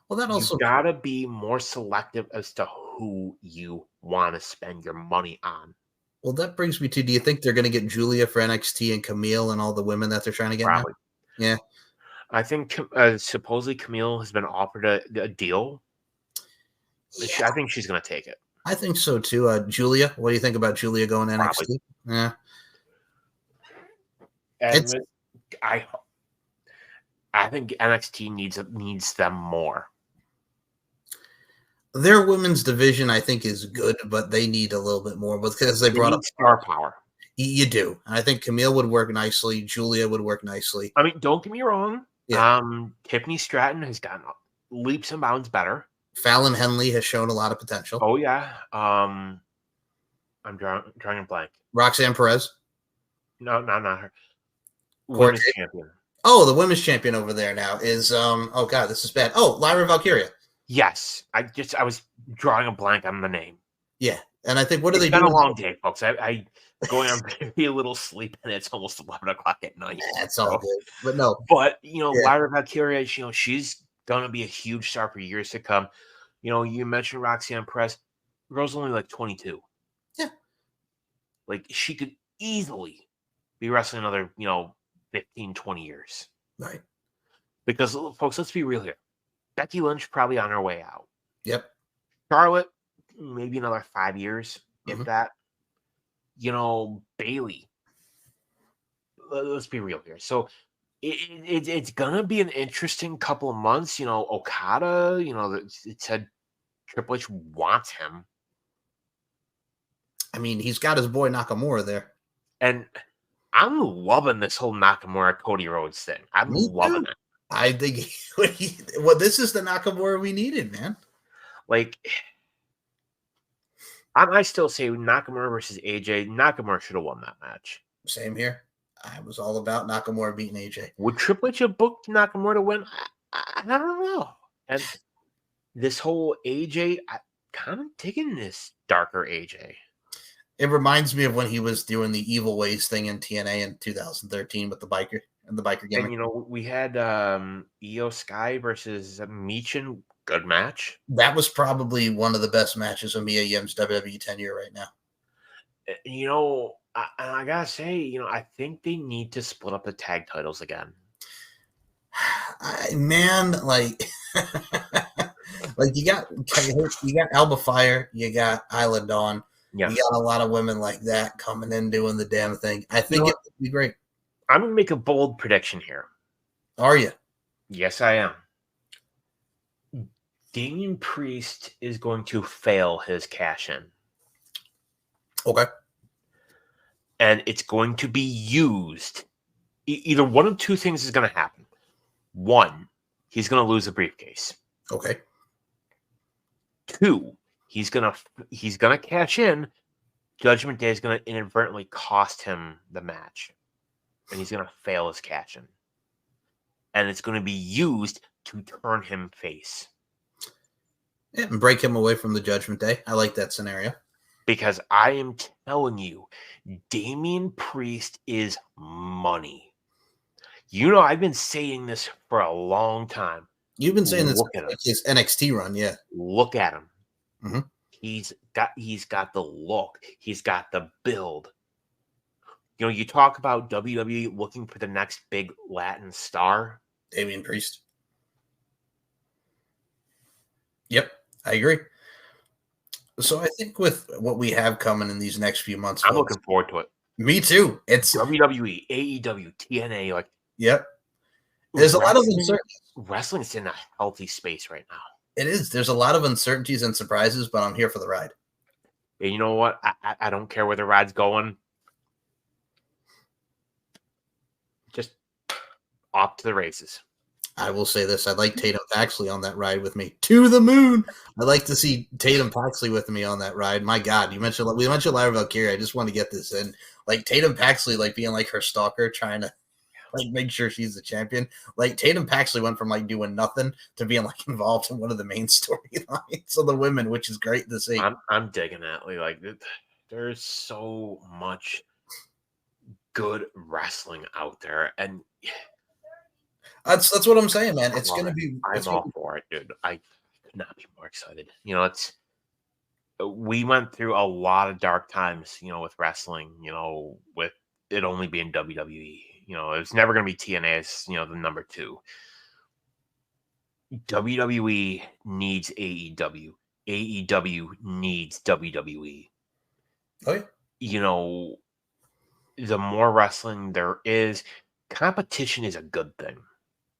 Well, that You also gotta be more selective as to who you want to spend your money on. well, that brings me to, do you think they're going to get Julia for NXT and Camille and all the women that they're trying to get now? Probably. Yeah. I think supposedly Camille has been offered a deal. Yeah, I think she's gonna take it. I think so too. Julia, what do you think about Julia going to Probably. NXT? Yeah. And It's I think NXT needs them more. their women's division, I think, is good, but they need a little bit more because they brought need up star power. You do. And I think Camille would work nicely. Julia would work nicely. I mean, don't get me wrong. Yeah. Tiffany Stratton has gotten leaps and bounds better. Fallon Henley has shown a lot of potential. Oh yeah. I'm drawing a blank. Roxanne Perez. No, not her. Cora Women's Jade. champion. Oh, the women's champion over there now is oh god, this is bad. Oh, Lyra Valkyria. Yes, I was drawing a blank on the name. Yeah, and I think what are It's they been a doing? long day, folks. I going on maybe a little sleep, and it's almost 11 o'clock at night. That's all So, good, but no, but yeah, Lyra Valkyria, she's gonna be a huge star for years to come. You mentioned Roxanne Perez. Girl's only like 22. yeah, Like she could easily be wrestling another 15, 20 years. right, Because folks, let's be real here. Becky Lynch probably on her way out. yep, Charlotte, maybe another 5 years, if mhm. that. Bailey. Let's be real here. So it's gonna be an interesting couple of months. Okada. It said Triple H wants him, I mean, he's got his boy Nakamura there. and I'm loving this whole Nakamura Cody Rhodes thing. I'm Me loving too. it. I think well, this is the Nakamura we needed, man. Like, I still say Nakamura versus AJ. Nakamura should have won that match. Same here. I was all about Nakamura beating AJ. Would Triple H have booked Nakamura to win? I don't know. And this whole AJ, I kind of digging this darker AJ. It reminds me of when he was doing the Evil Ways thing in TNA in 2013 with the biker and the biker gimmick. And we had Io Sky versus Michin. Good match. That was probably one of the best matches of Mia Yim's WWE tenure right now. I gotta say, I think they need to split up the tag titles again. Man, like, like you got Alba Fire, you got Isla Dawn, Yes. you got a lot of women like that coming in doing the damn thing. I think it would be great. I'm gonna make a bold prediction here. Are you? Yes, I am. Damian Priest is going to fail his cash in. Okay. And it's going to be used. Either one of two things is going to happen. One, he's going to lose the briefcase. Okay. Two, he's gonna cash in. Judgment Day is going to inadvertently cost him the match, and he's going to fail his cash in. And it's going to be used to turn him face. Yeah, and break him away from the Judgment Day. I like that scenario. Because I am telling you, Damian Priest is money. I've been saying this for a long time. You've been saying this like his NXT run, yeah. Look at him. Mm-hmm. He's got the look. He's got the build. You talk about WWE looking for the next big Latin star. Damian Priest. Yep, I agree. So I think with what we have coming in these next few months, I'm looking forward to it. Me too. It's WWE, AEW, TNA. Like, yep. There's a lot of uncertainty. Wrestling's in a healthy space right now. It is. There's a lot of uncertainties and surprises, but I'm here for the ride. And you know what? I don't care where the ride's going. Just off to the races. I will say this. I'd like Tatum Paxley on that ride with me to the moon. I'd like to see Tatum Paxley with me on that ride. My God, we mentioned Lyra Valkyria. I just want to get this in. Like Tatum Paxley, like being like her stalker, trying to like make sure she's the champion. Like Tatum Paxley went from like doing nothing to being like involved in one of the main storylines of the women, which is great to see. I'm digging that. Like there's so much good wrestling out there, and that's what I'm saying, man. It's gonna be. I'm all for it, dude. I could not be more excited. We went through a lot of dark times, with wrestling. With it only being WWE. It was never going to be TNA as the number two. WWE needs AEW. AEW needs WWE. Oh yeah. The more wrestling there is, competition is a good thing.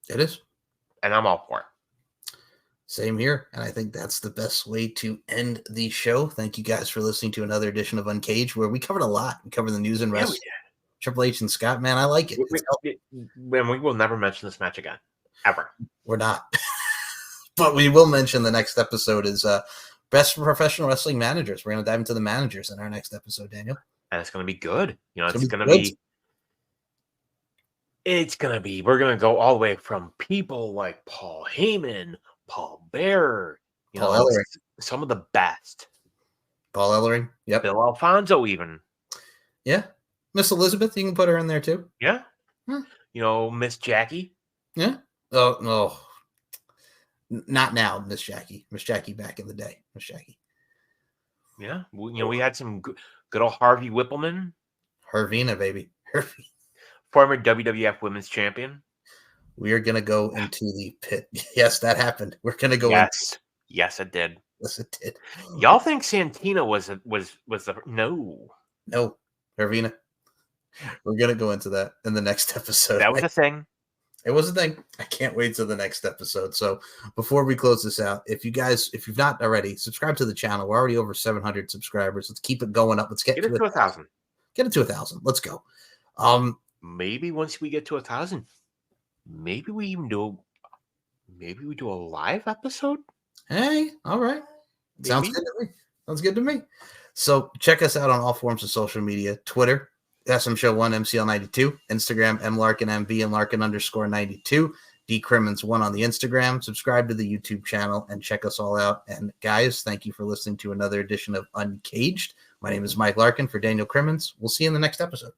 It is. And I'm all for it. Same here. And I think that's the best way to end the show. Thank you guys for listening to another edition of Uncaged, where we covered a lot. We covered the news and wrestling. Triple H and Scott, man, I like it. And we will never mention this match again. Ever. We're not. But we will mention the next episode is Best Professional Wrestling Managers. We're going to dive into the managers in our next episode, Daniel. And it's going to be good. It's going to be we're going to go all the way from people like Paul Heyman, Paul Bearer, Paul Ellering. some of the best. Paul Ellering. Yep. Bill Alfonso, even. Yeah. Miss Elizabeth, you can put her in there too. Yeah. Miss Jackie. Yeah. Oh, no. Not now, Miss Jackie. Miss Jackie back in the day. Miss Jackie. Yeah. We had some good old Harvey Whippleman. Hervina, baby. Hervina. Former WWF Women's Champion. We are going to go into the pit. Yes, that happened. We're going to go Yes. Yes, it did. Yes, it did. Y'all think Santina was the no? No, Hervina. We're going to go into that in the next episode. That was a thing. It was a thing. I can't wait till the next episode. So before we close this out, if you've not already, subscribe to the channel. We're already over 700 subscribers. Let's keep it going up. Let's get it to 1,000. Get it to 1,000. Let's go. Maybe once we get to 1,000, maybe we do a live episode. Hey, all right. Maybe. Sounds good to me. Sounds good to me. So check us out on all forms of social media: Twitter, SM Show 1 MCL92, Instagram MLarkinMB and Larkin_92, DCrimmins1 on the Instagram. Subscribe to the YouTube channel and check us all out. And guys, thank you for listening to another edition of Uncaged. My name is Mike Larkin for Daniel Crimmins. We'll see you in the next episode.